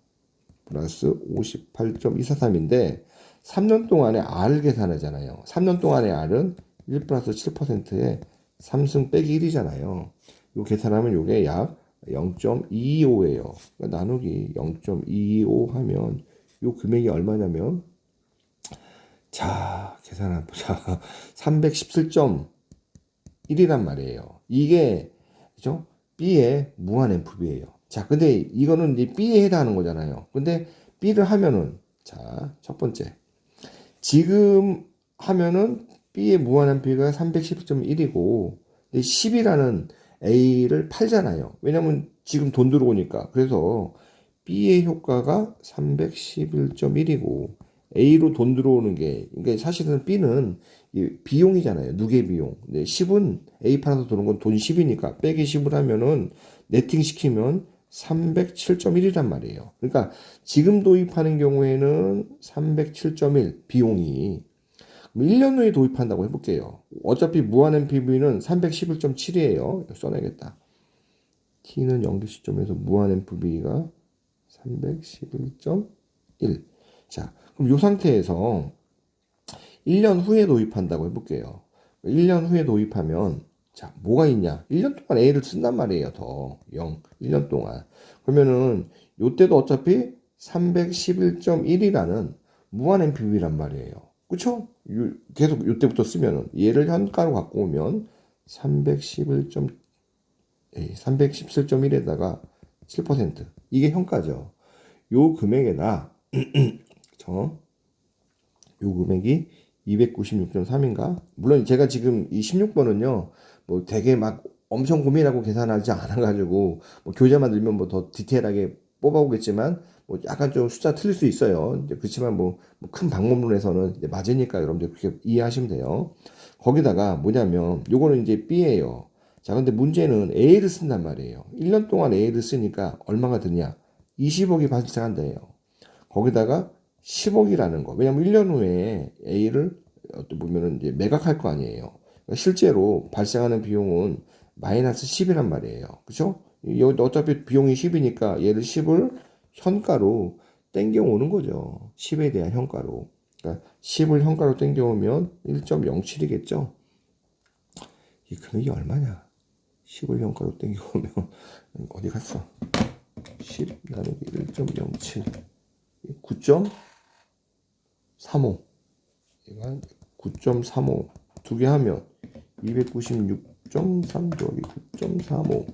플러스 58.243인데 3년 동안의 R을 계산하잖아요. 3년 동안의 R은 1 플러스 7%에 3승 빼기 1이잖아요. 요 계산하면 요게 약 0.225예요. 그러니까 나누기 0.225 하면 요 금액이 얼마냐면 자, 계산해 보자. 317.1이란 말이에요. 이게 그죠? B의 무한 MFB예요. 자, 근데 이거는 이제 B에 해당하는 거잖아요. 근데 B를 하면은 자, 첫 번째. 지금 하면은 B의 무한 MFB가 310.1이고 10이라는 A를 팔잖아요. 왜냐면 지금 돈 들어오니까. 그래서 B의 효과가 311.1이고 A로 돈 들어오는 게 그러니까 사실은 B는 비용이잖아요. 누계 비용. 근데 10은 A 팔아서 들어온 건 돈 10이니까 빼기 10을 하면은 네팅 시키면 307.1이란 말이에요. 그러니까 지금 도입하는 경우에는 307.1 비용이 1년 후에 도입한다고 해볼게요. 어차피 무한 MPV는 311.7이에요. 써놔야겠다. T는 연기 시점에서 무한 MPV가 311.1. 자, 그럼 이 상태에서 1년 후에 도입한다고 해볼게요. 1년 후에 도입하면 자, 뭐가 있냐? 1년 동안 A를 쓴단 말이에요. 더 0. 1년 동안. 그러면은 요때도 어차피 311.1이라는 무한 MPV란 말이에요. 그쵸? 계속 요때부터 쓰면은 얘를 현가로 갖고 오면 317.1에다가 7% 이게 현가죠. 요 금액에다 요 금액이 296.3인가? 물론 제가 지금 이 16번은요, 뭐 되게 막 엄청 고민하고 계산하지 않아가지고, 뭐 교재만 들면 뭐 더 디테일하게 뽑아오겠지만, 뭐 약간 좀 숫자 틀릴 수 있어요. 그렇지만 뭐 큰 방법론에서는 이제 맞으니까 여러분들 그렇게 이해하시면 돼요. 거기다가 뭐냐면, 요거는 이제 B예요. 자, 근데 문제는 A를 쓴단 말이에요. 1년 동안 A를 쓰니까 얼마가 드냐? 20억이 발생한대요. 거기다가 10억이라는 거. 왜냐면 1년 후에 A를 또 보면은 이제 매각할 거 아니에요. 그러니까 실제로 발생하는 비용은 마이너스 10이란 말이에요. 그죠? 어차피 비용이 10이니까 얘를 10을 현가로 땡겨오는 거죠. 10에 대한 현가로. 그러니까 10을 현가로 땡겨오면 1.07이겠죠? 이 금액이 얼마냐? 10을 현가로 땡겨오면 어디 갔어? 10 나누기 1.07 9.35 얘가 9.35 두 개 하면 296.3 더하기 9.35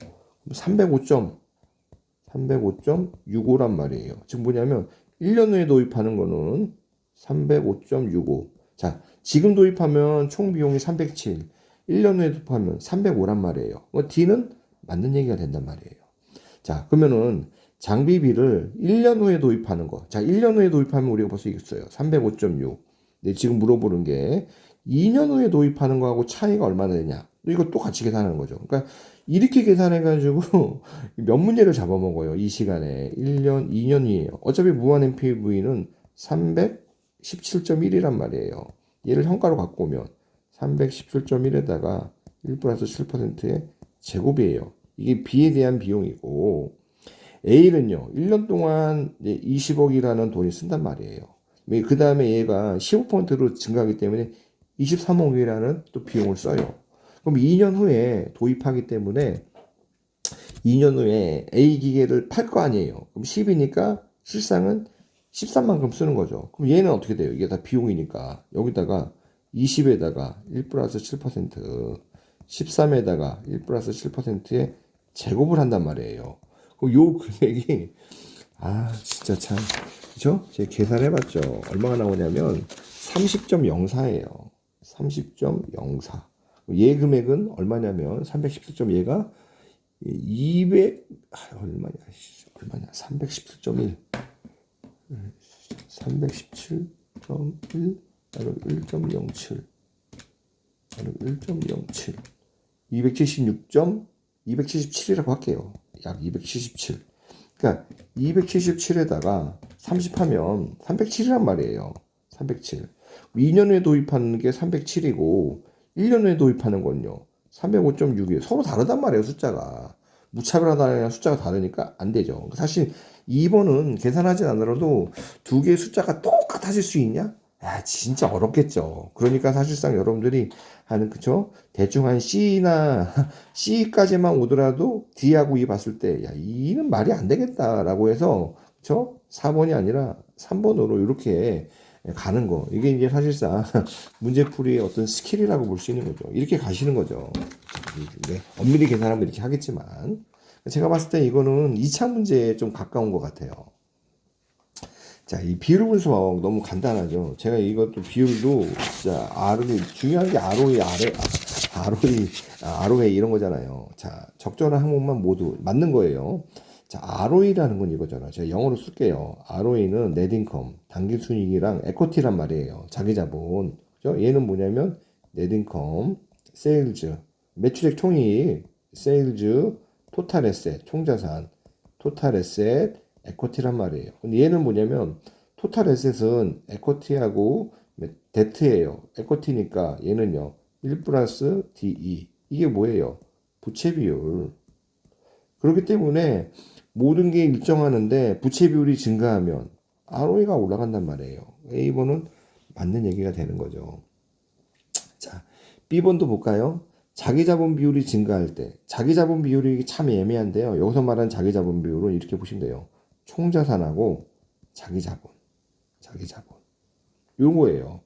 305.65란 말이에요. 지금 뭐냐면 1년 후에 도입하는 거는 305.65. 자, 지금 도입하면 총 비용이 307. 1년 후에 도입하면 305란 말이에요. D는 맞는 얘기가 된단 말이에요. 자, 그러면은 장비비를 1년 후에 도입하는 거. 자, 1년 후에 도입하면 우리가 벌써 이겼어요. 305.6. 근데 지금 물어보는 게 2년 후에 도입하는 거하고 차이가 얼마나 되냐. 이것도 같이 계산하는 거죠. 그러니까 이렇게 계산해가지고 몇 문제를 잡아먹어요. 이 시간에. 1년, 2년이에요. 어차피 무한 MPV는 317.1이란 말이에요. 얘를 현가로 갖고 오면 317.1에다가 1 플러스 7%의 제곱이에요. 이게 B에 대한 비용이고 A는요, 1년 동안 20억이라는 돈이 쓴단 말이에요. 그 다음에 얘가 15%로 증가하기 때문에 23억이라는 또 비용을 써요. 그럼 2년 후에 도입하기 때문에 2년 후에 A 기계를 팔 거 아니에요. 그럼 10이니까 실상은 13만큼 쓰는 거죠. 그럼 얘는 어떻게 돼요? 이게 다 비용이니까. 여기다가 20에다가 1 플러스 7%, 13에다가 1 플러스 7%의 제곱을 한단 말이에요. 그럼 요 금액이, 진짜 참, 그죠? 제가 계산해봤죠. 얼마가 나오냐면 30.04예요. 30.04. 얘 금액은 얼마냐면 317점 얘가 얼마냐 317.1 317.1 1.07 1.07 277이라고 할게요. 약 277. 그러니까 277에다가 30하면 307이란 말이에요. 307. 2년 후에 도입하는 게 307이고 1년 후에 도입하는 건요. 305.6이에요. 서로 다르단 말이에요, 숫자가. 무차별하다는 숫자가 다르니까 안 되죠. 사실 2번은 계산하지 않으라도 두 개의 숫자가 똑같아질 수 있냐? 아, 진짜 어렵겠죠. 그러니까 사실상 여러분들이 하는, 그쵸? 대충 한 C나 C까지만 오더라도 D하고 E 봤을 때, 야, E는 말이 안 되겠다라고 해서, 그쵸? 4번이 아니라 3번으로 이렇게 가는 거. 이게 이제 사실상 문제풀이의 어떤 스킬이라고 볼 수 있는 거죠. 이렇게 가시는 거죠. 네, 엄밀히 계산하면 이렇게 하겠지만. 제가 봤을 때 이거는 2차 문제에 좀 가까운 것 같아요. 자, 이 비율 분석 너무 간단하죠. 제가 이것도 비율도 진짜 중요한 게 ROA 이런 거잖아요. 자, 적절한 항목만 모두 맞는 거예요. 자, ROA라는 건 이거잖아요. 제가 영어로 쓸게요. ROA는 net income, 당기순이익이랑 equity란 말이에요. 자기자본. 그죠? 얘는 뭐냐면 net income, sales, 매출액 총이익, sales, total asset, 총자산, total asset, 에쿼티란 말이에요. 근데 얘는 뭐냐면 토탈 에셋은 에쿼티하고 데트예요. 에쿼티니까 얘는요. 1 플러스 DE. 이게 뭐예요? 부채 비율. 그렇기 때문에 모든 게 일정하는데 부채 비율이 증가하면 ROE가 올라간단 말이에요. A번은 맞는 얘기가 되는 거죠. 자, B번도 볼까요? 자기자본 비율이 증가할 때 자기자본 비율이 참 애매한데요. 여기서 말하는 자기자본 비율은 이렇게 보시면 돼요. 총자산하고 자기자본 이런 거예요.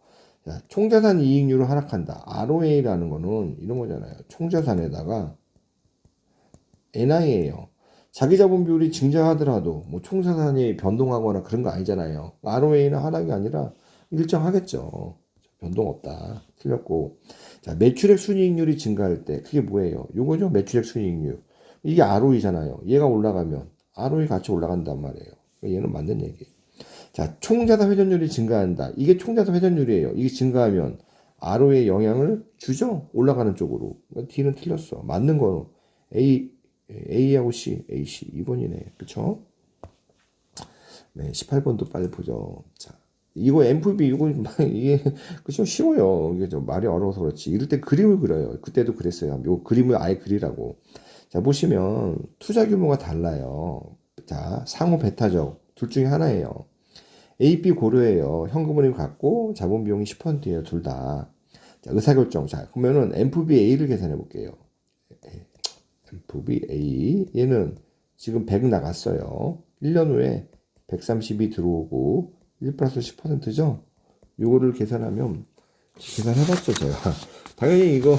자, 총자산 이익률을 하락한다. ROA라는 거는 이런 거잖아요. 총자산에다가 NI예요. 자기자본 비율이 증가하더라도 뭐 총자산이 변동하거나 그런 거 아니잖아요. ROA는 하락이 아니라 일정하겠죠. 변동 없다. 틀렸고. 자, 매출액 순이익률이 증가할 때 그게 뭐예요? 요거죠. 매출액 순이익률. 이게 ROE잖아요. 얘가 올라가면 ROE 같이 올라간단 말이에요. 얘는 맞는 얘기예요. 자, 총자산 회전율이 증가한다. 이게 총자산 회전율이에요. 이게 증가하면 ROE에 영향을 주죠. 올라가는 쪽으로. D는 틀렸어. 맞는 거는 A하고 C 2번이네. 그쵸? 네, 18번도 빨리 보죠. 자, 이거 MVB, 이게, 그쵸? 쉬워요. 이게 좀 말이 어려워서 그렇지. 이럴 때 그림을 그려요. 그때도 그랬어요. 요 그림을 아예 그리라고. 자, 보시면, 투자 규모가 달라요. 자, 상호 배타적. 둘 중에 하나예요. A, B 고려해요. 현금흐름 같고, 자본 비용이 10%예요. 둘 다. 자, 의사결정. 자, 그러면은 MVA를 계산해 볼게요. MVA. 얘는 지금 100 나갔어요. 1년 후에 130이 들어오고 1 플러스 10%죠? 요거를 계산하면 계산해봤죠 제가. 당연히 이거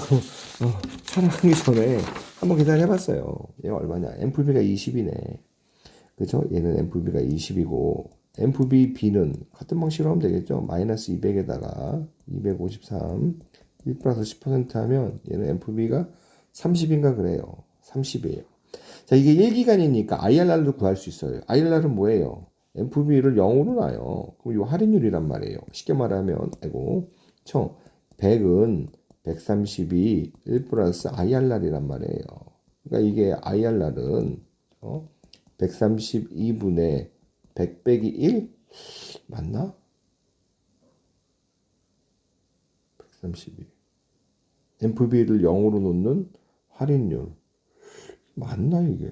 촬영하기 전에 한번 계산해봤어요. 얘가 얼마냐? MVB가 20이네. 그죠? 얘는 MVB가 20이고 MVB는 같은 방식으로 하면 되겠죠? 마이너스 200에다가 253 1 플러스 10% 하면 얘는 MVB가 30인가 그래요. 30이에요. 자, 이게 1기간이니까 IRR도 구할 수 있어요. IRR은 뭐예요? MVB를 0으로 놔요. 그럼 이 할인율이란 말이에요. 쉽게 말하면, 아이고, 100은 132, 1 플러스 IRR이란 말이에요. 그러니까 이게 IRR은, 132분의 100 빼기 1? 맞나? 132. MVB를 0으로 놓는 할인율. 맞나, 이게?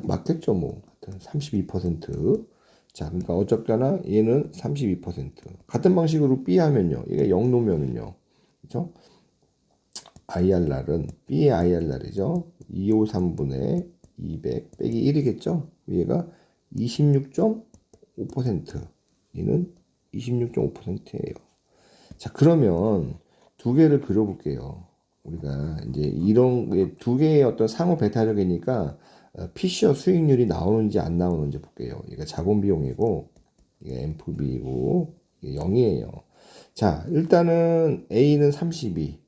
맞겠죠, 뭐. 32%. 자, 그러니까 어쨌거나 얘는 32%. 같은 방식으로 B 하면요. 얘가 0 놓으면은요. 그죠? IRR은 B의 IRR이죠. 253분의 200 빼기 1이겠죠? 얘가 26.5%. 얘는 26.5%예요. 자, 그러면 두 개를 그려볼게요. 우리가 이제 이런 두 개의 어떤 상호 배타적이니까 피셔 수익률이 나오는지 안 나오는지 볼게요. 이게 자본 비용이고 이게 MVB이고 이게 0이에요. 자, 일단은 A는 32.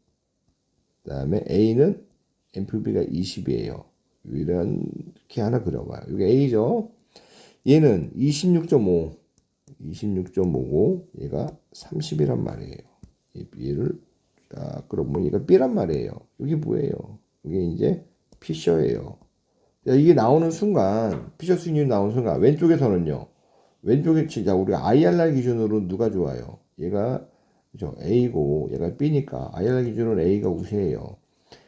그다음에 A는 MVB가 20이에요. 이렇게 하나 그려봐요. 이게 A죠. 얘는 26.5. 26.5고 얘가 30이란 말이에요. 얘를 그러면 얘가 B란 말이에요. 이게 뭐예요? 이게 이제 피셔예요. 이게 나오는 순간 피셔 수익률이 나오는 순간 왼쪽에서는요. 왼쪽에 진짜 우리가 IRR 기준으로 누가 좋아요? 얘가 그죠? A고 얘가 B니까 IRR 기준으로 A가 우세해요.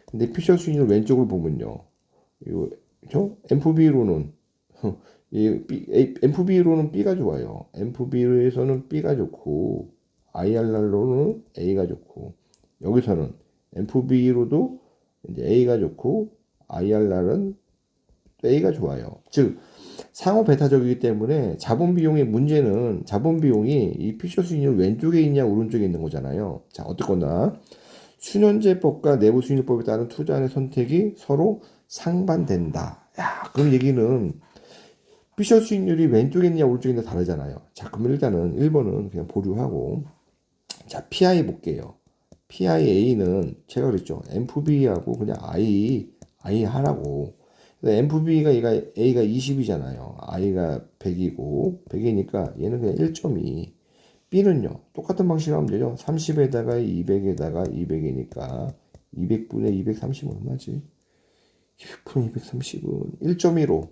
근데 피셔 수익률 왼쪽을 보면요. 이거 그죠? MFB로는 MFB로는 B가 좋아요. MFB에서는 B가 좋고 IRR로는 A가 좋고 여기서는 MFB로도 이제 A가 좋고 IRR은 A가 좋아요. 즉 상호 배타적이기 때문에 자본 비용의 문제는 자본 비용이 이 피셔 수익률 왼쪽에 있냐 오른쪽에 있는 거잖아요. 자 어떻거나 수년제법과 내부 수익률법에 따른 투자의 선택이 서로 상반된다. 야 그럼 얘기는 피셔 수익률이 왼쪽에 있냐 오른쪽에 있냐 다르잖아요. 자 그러면 일단은 1번은 그냥 보류하고 자 PI 볼게요. PIA는 제가 그랬죠. MFB하고 그냥 I 하라고. MFB가 A가 20이잖아요. I가 100이고 100이니까 얘는 그냥 1.2. B는요. 똑같은 방식으로 하면 되죠. 30에다가 200에다가 200이니까 200분의 230은 얼마지? 200분의 230은 1.15.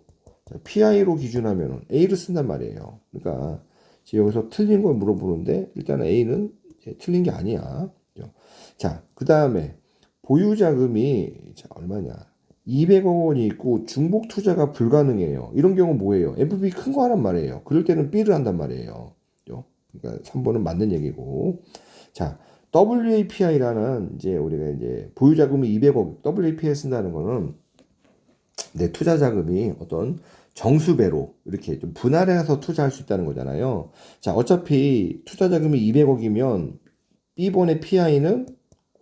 PI로 기준하면 A를 쓴단 말이에요. 그러니까 지금 여기서 틀린 걸 물어보는데 일단은 A는 틀린 게 아니야. 자, 그 다음에 보유자금이 얼마냐? 200억 원이 있고 중복 투자가 불가능해요. 이런 경우 뭐예요? FB 큰 거 하란 말이에요. 그럴 때는 B를 한단 말이에요. 그러니까 3번은 맞는 얘기고. 자, WAPI라는 이제 우리가 이제 보유자금이 200억 WAPI 쓴다는 거는 내 투자 자금이 어떤 정수배로 이렇게 좀 분할해서 투자할 수 있다는 거잖아요. 자, 어차피 투자 자금이 200억이면 B번의 PI는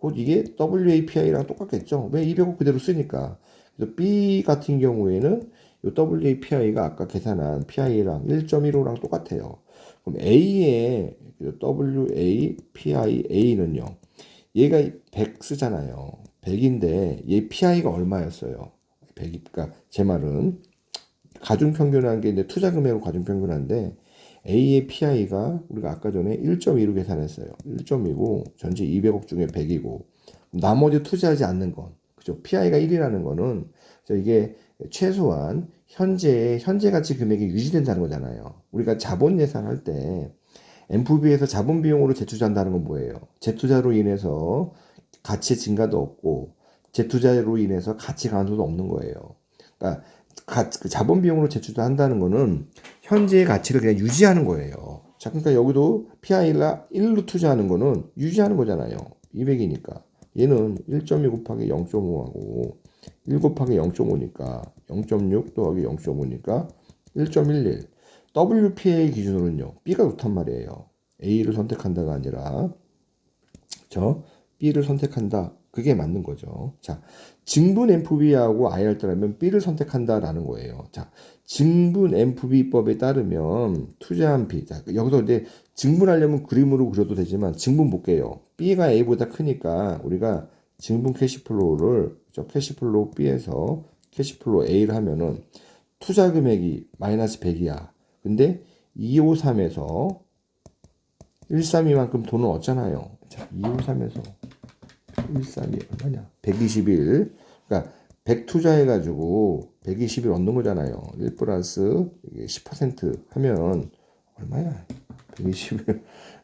곧 이게 WAPI랑 똑같겠죠. 왜 200억 그대로 쓰니까. 그래서 B 같은 경우에는 이 WAPI가 아까 계산한 PI랑 1.15랑 똑같아요. 그럼 A의 WAPIA는요. 얘가 100 쓰잖아요. 100인데 얘 PI가 얼마였어요? 100. 그러니까 제 말은 가중평균한 게 이제 투자 금액으로 가중평균한데 A의 PI가 우리가 아까 전에 1.2로 계산했어요. 1.2고 전체 200억 중에 100이고 나머지 투자하지 않는 건 그죠? PI가 1이라는 거는 이게 최소한 현재 가치 금액이 유지된다는 거잖아요. 우리가 자본 예산할 때 MFB에서 자본 비용으로 재투자한다는 건 뭐예요? 재투자로 인해서 가치 증가도 없고 재투자로 인해서 가치 감소도 없는 거예요. 그러니까 그 자본 비용으로 재투자한다는 거는 현재의 가치를 그냥 유지하는 거예요. 자, 그러니까 여기도 PI라 1로 투자하는 거는 유지하는 거잖아요. 200이니까. 얘는 1.2 곱하기 0.5하고 1 곱하기 0.5니까 0.6 더하기 0.5니까 1.11. WPA 기준으로는요. B가 좋단 말이에요. A를 선택한다가 아니라 저 B를 선택한다. 그게 맞는 거죠. 자, 증분 MFB하고 IRR라면 B를 선택한다라는 거예요. 자, 증분 MFB법에 따르면 투자한 B. 자, 여기서 이제 증분하려면 그림으로 그려도 되지만 증분 볼게요. B가 A보다 크니까 우리가 증분 캐시플로우를 캐시플로우 B에서 캐시플로우 A를 하면은 투자 금액이 마이너스 100이야. 근데 253에서 132만큼 돈을 얻잖아요. 자, 253에서 132 얼마냐? 121. 그러니까 100 투자해가지고 120일 얻는 거잖아요. 1 플러스 10% 하면 얼마야? 120일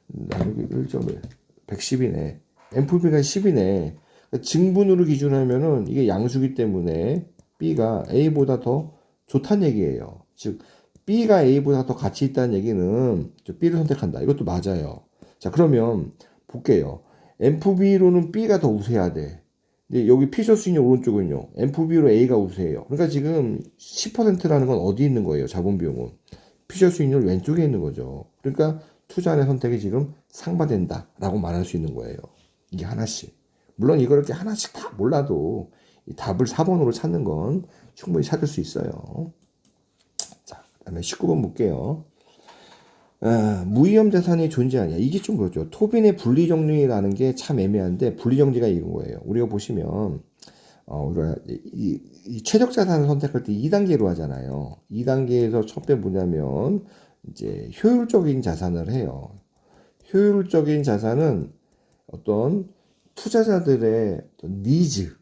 나누기 1.1 110이네. MFB가 10이네. 그러니까 증분으로 기준하면은 이게 양수기 때문에 B가 A보다 더 좋다는 얘기예요. 즉 B가 A보다 더 가치 있다는 얘기는 B를 선택한다. 이것도 맞아요. 자, 그러면 볼게요. MFB로는 B가 더 우세해야 돼. 근데 여기 피셔 수익률 오른쪽은요. MFB로 A가 우세해요. 그러니까 지금 10%라는 건 어디 있는 거예요? 자본 비용은. 피셔 수익률 왼쪽에 있는 거죠. 그러니까 투자의 선택이 지금 상반된다라고 말할 수 있는 거예요. 이게 하나씩. 물론 이걸 이렇게 하나씩 다 몰라도 이 답을 4번으로 찾는 건 충분히 찾을 수 있어요. 자, 그다음에 19번 볼게요. 무위험 자산이 존재하냐. 이게 좀 그렇죠. 토빈의 분리정리라는 게 참 애매한데 분리정리가 이런 거예요. 우리가 보시면 우리가 이 최적 자산을 선택할 때 2단계로 하잖아요. 2단계에서 첫 배 뭐냐면 이제 효율적인 자산을 해요. 효율적인 자산은 어떤 투자자들의 어떤 니즈,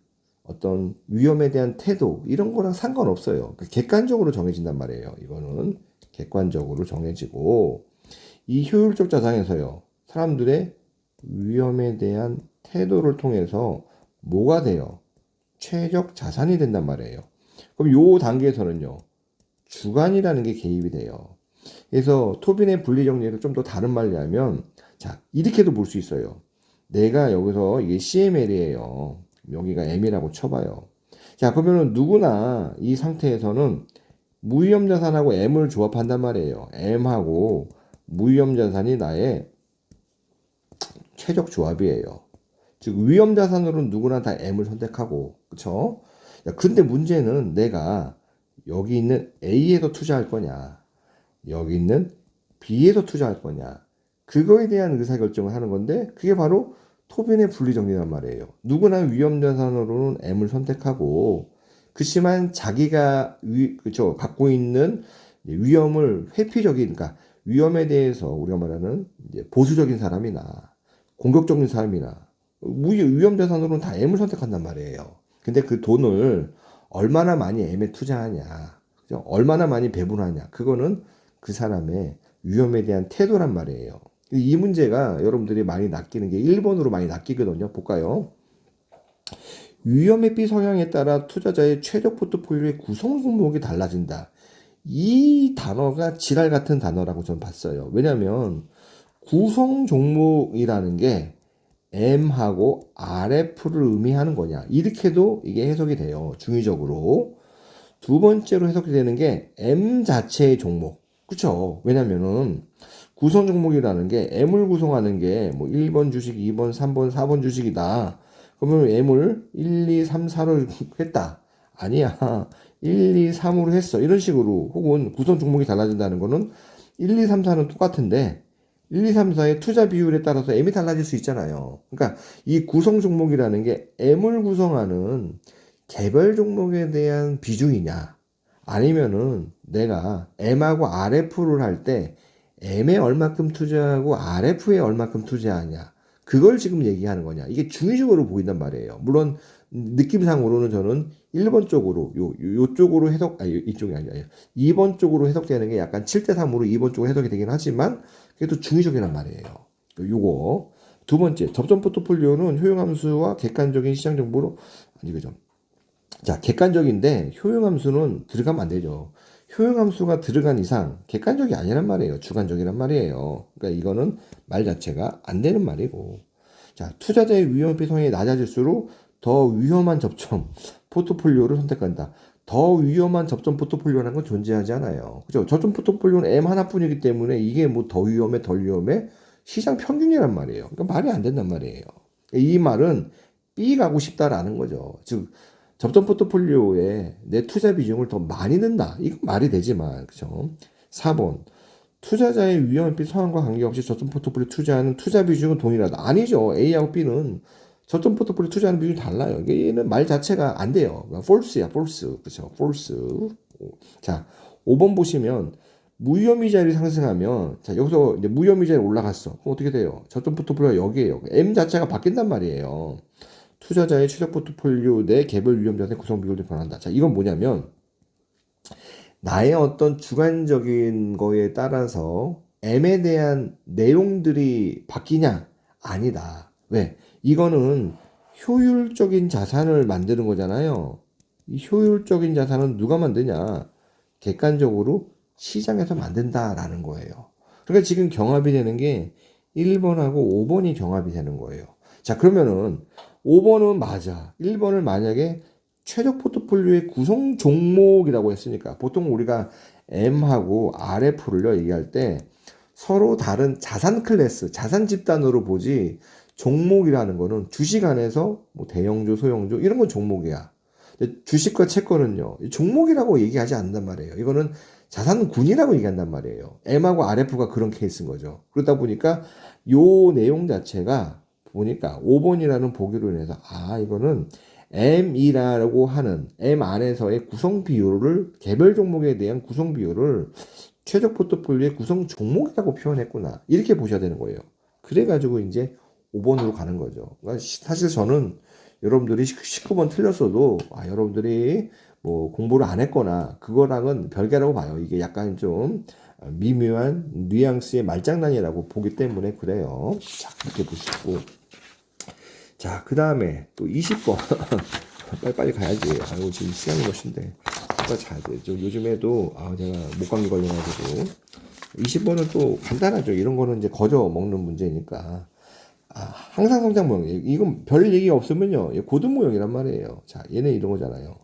어떤 위험에 대한 태도 이런 거랑 상관없어요. 그러니까 객관적으로 정해진단 말이에요. 이거는 객관적으로 정해지고 이 효율적 자산에서요. 사람들의 위험에 대한 태도를 통해서 뭐가 돼요? 최적 자산이 된단 말이에요. 그럼 요 단계에서는요. 주관이라는 게 개입이 돼요. 그래서 토빈의 분리 정리를 좀 더 다른 말로 하면 자, 이렇게도 볼 수 있어요. 내가 여기서 이게 CML이에요. 여기가 M이라고 쳐봐요. 자, 그러면은 누구나 이 상태에서는 무위험 자산하고 M을 조합한단 말이에요. M하고 무위험 자산이 나의 최적 조합이에요. 즉 위험 자산으로는 누구나 다 M을 선택하고, 그쵸? 근데 문제는 내가 여기 있는 A에서 투자할 거냐, 여기 있는 B에서 투자할 거냐, 그거에 대한 의사결정을 하는 건데 그게 바로 토빈의 분리정리란 말이에요. 누구나 위험 자산으로는 M을 선택하고 그렇지만 자기가 그쵸, 갖고 있는 위험을 회피적인, 그러니까 위험에 대해서 우리가 말하는 이제 보수적인 사람이나 공격적인 사람이나 위험 자산으로는 다 M을 선택한단 말이에요. 근데 그 돈을 얼마나 많이 M에 투자하냐, 그죠? 얼마나 많이 배분하냐, 그거는 그 사람의 위험에 대한 태도란 말이에요. 이 문제가 여러분들이 많이 낚이는 게 1번으로 많이 낚이거든요. 볼까요? 위험회피 성향에 따라 투자자의 최적 포트폴리오의 구성 종목이 달라진다. 이 단어가 지랄 같은 단어라고 저는 봤어요. 왜냐하면 구성 종목이라는 게 M하고 RF를 의미하는 거냐. 이렇게도 이게 해석이 돼요. 중의적으로. 두 번째로 해석이 되는 게 M 자체의 종목. 그쵸? 왜냐면은 구성 종목이라는 게 M을 구성하는 게 뭐 1번 주식, 2번, 3번, 4번 주식이다. 그러면 M을 1, 2, 3, 4로 했다. 아니야. 1, 2, 3으로 했어. 이런 식으로. 혹은 구성 종목이 달라진다는 거는 1, 2, 3, 4는 똑같은데 1, 2, 3, 4의 투자 비율에 따라서 M이 달라질 수 있잖아요. 그러니까 이 구성 종목이라는 게 M을 구성하는 개별 종목에 대한 비중이냐, 아니면은 내가 M하고 RF를 할 때 M에 얼마큼 투자하고 RF에 얼마큼 투자하냐, 그걸 지금 얘기하는 거냐. 이게 중의적으로 보인단 말이에요. 물론 느낌상으로는 저는 1번 쪽으로 요쪽으로 해석, 이쪽이 아니라 2번 쪽으로 해석되는 게 약간 7대 3으로 2번 쪽으로 해석이 되긴 하지만 그게 또 중의적이란 말이에요. 요거 두 번째, 접점 포트폴리오는 효용함수와 객관적인 시장 정보로, 아니 그죠, 자, 객관적인데 효용함수는 들어가면 안 되죠. 효용함수가 들어간 이상 객관적이 아니란 말이에요. 주관적이란 말이에요. 그러니까 이거는 말 자체가 안 되는 말이고. 자, 투자자의 위험피 성향이 낮아질수록 더 위험한 접점 포트폴리오를 선택한다. 더 위험한 접점 포트폴리오라는 건 존재하지 않아요. 그죠? 접점 포트폴리오는 M 하나뿐이기 때문에 이게 뭐 더 위험해, 덜 위험해? 시장 평균이란 말이에요. 그러니까 말이 안 된단 말이에요. 이 말은 B 가고 싶다라는 거죠. 즉, 접점 포트폴리오에 내 투자 비중을 더 많이 넣는다. 이건 말이 되지만, 그죠? 4번. 투자자의 위험피 상황과 관계없이 접점 포트폴리오 투자하는 투자 비중은 동일하다. 아니죠. A하고 B는 접점 포트폴리오 투자하는 비중이 달라요. 얘는 말 자체가 안 돼요. false야, false. 그죠? false. 자, 5번 보시면, 무위험이자율이 상승하면, 자, 여기서 이제 무위험이자율이 올라갔어. 그럼 어떻게 돼요? 접점 포트폴리오가 여기에요. M 자체가 바뀐단 말이에요. 투자자의 최적 포트폴리오 내 개별 위험 자산 구성 비율도 변한다. 자, 이건 뭐냐면 나의 어떤 주관적인 거에 따라서 M에 대한 내용들이 바뀌냐? 아니다. 왜? 이거는 효율적인 자산을 만드는 거잖아요. 이 효율적인 자산은 누가 만드냐? 객관적으로 시장에서 만든다라는 거예요. 그러니까 지금 경합이 되는 게 1번하고 5번이 경합이 되는 거예요. 자, 그러면은 5번은 맞아. 1번을 만약에 최적 포트폴리오의 구성 종목이라고 했으니까 보통 우리가 M하고 RF를요 얘기할 때 서로 다른 자산 클래스, 자산 집단으로 보지 종목이라는 거는 주식 안에서 뭐 대형주, 소형주 이런 건 종목이야. 근데 주식과 채권은요 종목이라고 얘기하지 않는단 말이에요. 이거는 자산군이라고 얘기한단 말이에요. M하고 RF가 그런 케이스인 거죠. 그러다 보니까 요 내용 자체가 보니까 5번이라는 보기로 인해서 이거는 M이라고 하는 M 안에서의 구성 비율을 개별 종목에 대한 구성 비율을 최적 포트폴리오의 구성 종목이라고 표현했구나. 이렇게 보셔야 되는 거예요. 그래가지고 이제 5번으로 가는 거죠. 그러니까 사실 저는 여러분들이 19번 틀렸어도 여러분들이 뭐 공부를 안 했거나 그거랑은 별개라고 봐요. 이게 약간 좀 미묘한 뉘앙스의 말장난이라고 보기 때문에 그래요. 자, 이렇게 보시고. 자, 그 다음에 또 20번. 빨리빨리 가야지. 아이고, 지금 시간이 몇 시인데. 빨리 자야 돼. 요즘에도, 제가 목감기 걸려가지고. 20번은 또 간단하죠. 이런 거는 이제 거저 먹는 문제니까. 항상 성장 모형. 이건 별 얘기 없으면요. 고등 모형이란 말이에요. 자, 얘네 이런 거잖아요.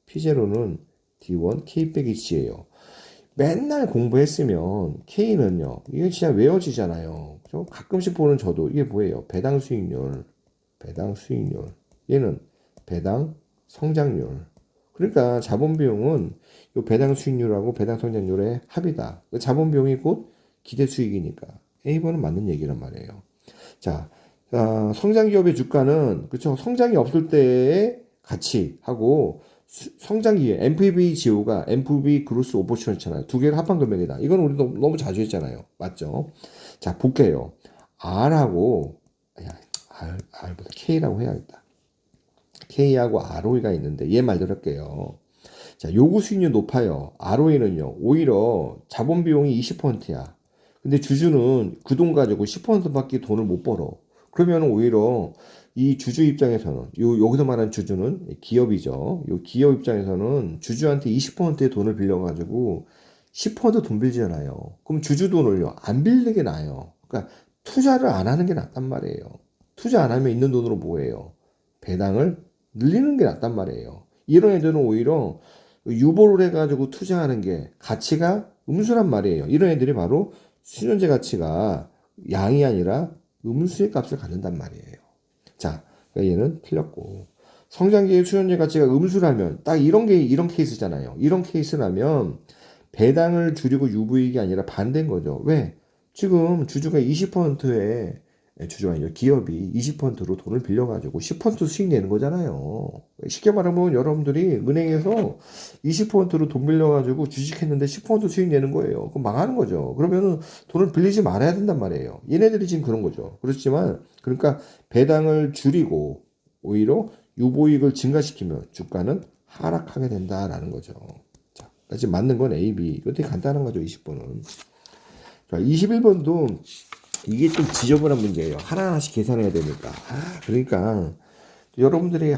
P0는 D1, K 빼기 G예요. 맨날 공부했으면 K는요. 이게 진짜 외워지잖아요. 그죠? 가끔씩 보는 저도 이게 뭐예요? 배당 수익률. 배당 수익률. 얘는 배당 성장률. 그러니까 자본 비용은 요 배당 수익률하고 배당 성장률의 합이다. 자본 비용이 곧 기대 수익이니까 A번은 맞는 얘기란 말이에요. 자, 성장 기업의 주가는 그렇죠. 성장이 없을 때의 가치하고 성장 기회 NPV 지호가 NPV 그로스 오퍼튜니티잖아요. 두 개를 합한 금액이다. 이건 우리 너무 자주 했잖아요. 맞죠? 자, 볼게요. R하고 R보다 K라고 해야겠다. K하고 ROE가 있는데 얘 말대로 할게요. 자, 요구 수익률 높아요. ROE는요. 오히려 자본 비용이 20%야. 근데 주주는 그 돈 가지고 10%밖에 돈을 못 벌어. 그러면 오히려 이 주주 입장에서는 여기서 말하는 주주는 기업이죠. 요 기업 입장에서는 주주한테 20%의 돈을 빌려가지고 10%돈 빌잖아요. 그럼 주주 돈을요 안 빌리는 게 나아요. 그러니까 투자를 안 하는 게 낫단 말이에요. 투자 안 하면 있는 돈으로 뭐 해요? 배당을 늘리는 게 낫단 말이에요. 이런 애들은 오히려 유보를 해가지고 투자하는 게 가치가 음수란 말이에요. 이런 애들이 바로 수년제 가치가 양이 아니라 음수의 값을 갖는단 말이에요. 자, 그러니까 얘는 틀렸고. 성장기의 수년제 가치가 음수라면 딱 이런 케이스잖아요. 이런 케이스라면 배당을 줄이고 유보이익이 아니라 반대인 거죠. 왜? 지금 주주가 20%의 주주가 아니죠. 기업이 20%로 돈을 빌려가지고 10% 수익 내는 거잖아요. 쉽게 말하면 여러분들이 은행에서 20%로 돈 빌려가지고 주식했는데 10% 수익 내는 거예요. 그럼 망하는 거죠. 그러면은 돈을 빌리지 말아야 된단 말이에요. 얘네들이 지금 그런 거죠. 그렇지만, 그러니까 배당을 줄이고 오히려 유보이익을 증가시키면 주가는 하락하게 된다라는 거죠. 자, 지금 맞는 건 A, B. 이거 되게 간단한 거죠. 20번은. 자, 21번도 이게 좀 지저분한 문제예요. 하나하나씩 계산해야 되니까. 그러니까 여러분들이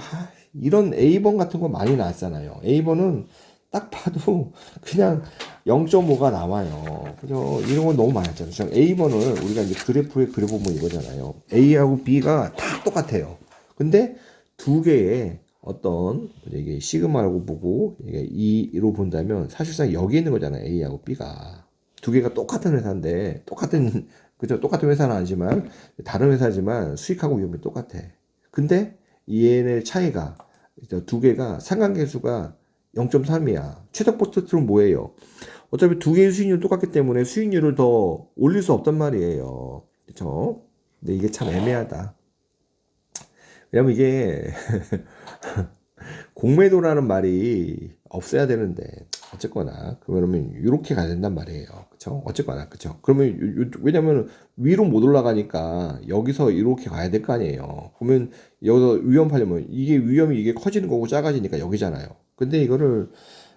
이런 A번 같은 거 많이 나왔잖아요. A번은 딱 봐도 그냥 0.5가 나와요. 그죠? 이런 건 너무 많았잖아요. A번을 우리가 이제 그래프에 그려보면 이거잖아요. A하고 B가 다 똑같아요. 근데 두 개의 어떤 이게 시그마라고 보고 이게 2로 본다면 사실상 여기 있는 거잖아요. A하고 B가. 두 개가 똑같은 회사인데 그죠? 똑같은 회사는 아니지만 다른 회사지만 수익하고 위험이 똑같아. 근데 얘네 차이가 두 개가 상관계수가 0.3이야. 최적 포트는 뭐예요? 어차피 두 개의 수익률 똑같기 때문에 수익률을 더 올릴 수 없단 말이에요. 그렇죠? 근데 이게 참 애매하다. 왜냐면 이게 공매도라는 말이 없어야 되는데 어쨌거나 그러면 이렇게 가야 된단 말이에요. 그렇죠? 어쨌거나 그렇죠. 그러면 왜냐면 위로 못 올라가니까 여기서 이렇게 가야 될 거 아니에요. 그러면 여기서 위험하려면 위험이 이게 커지는 거고 작아지니까 여기잖아요. 근데 이거를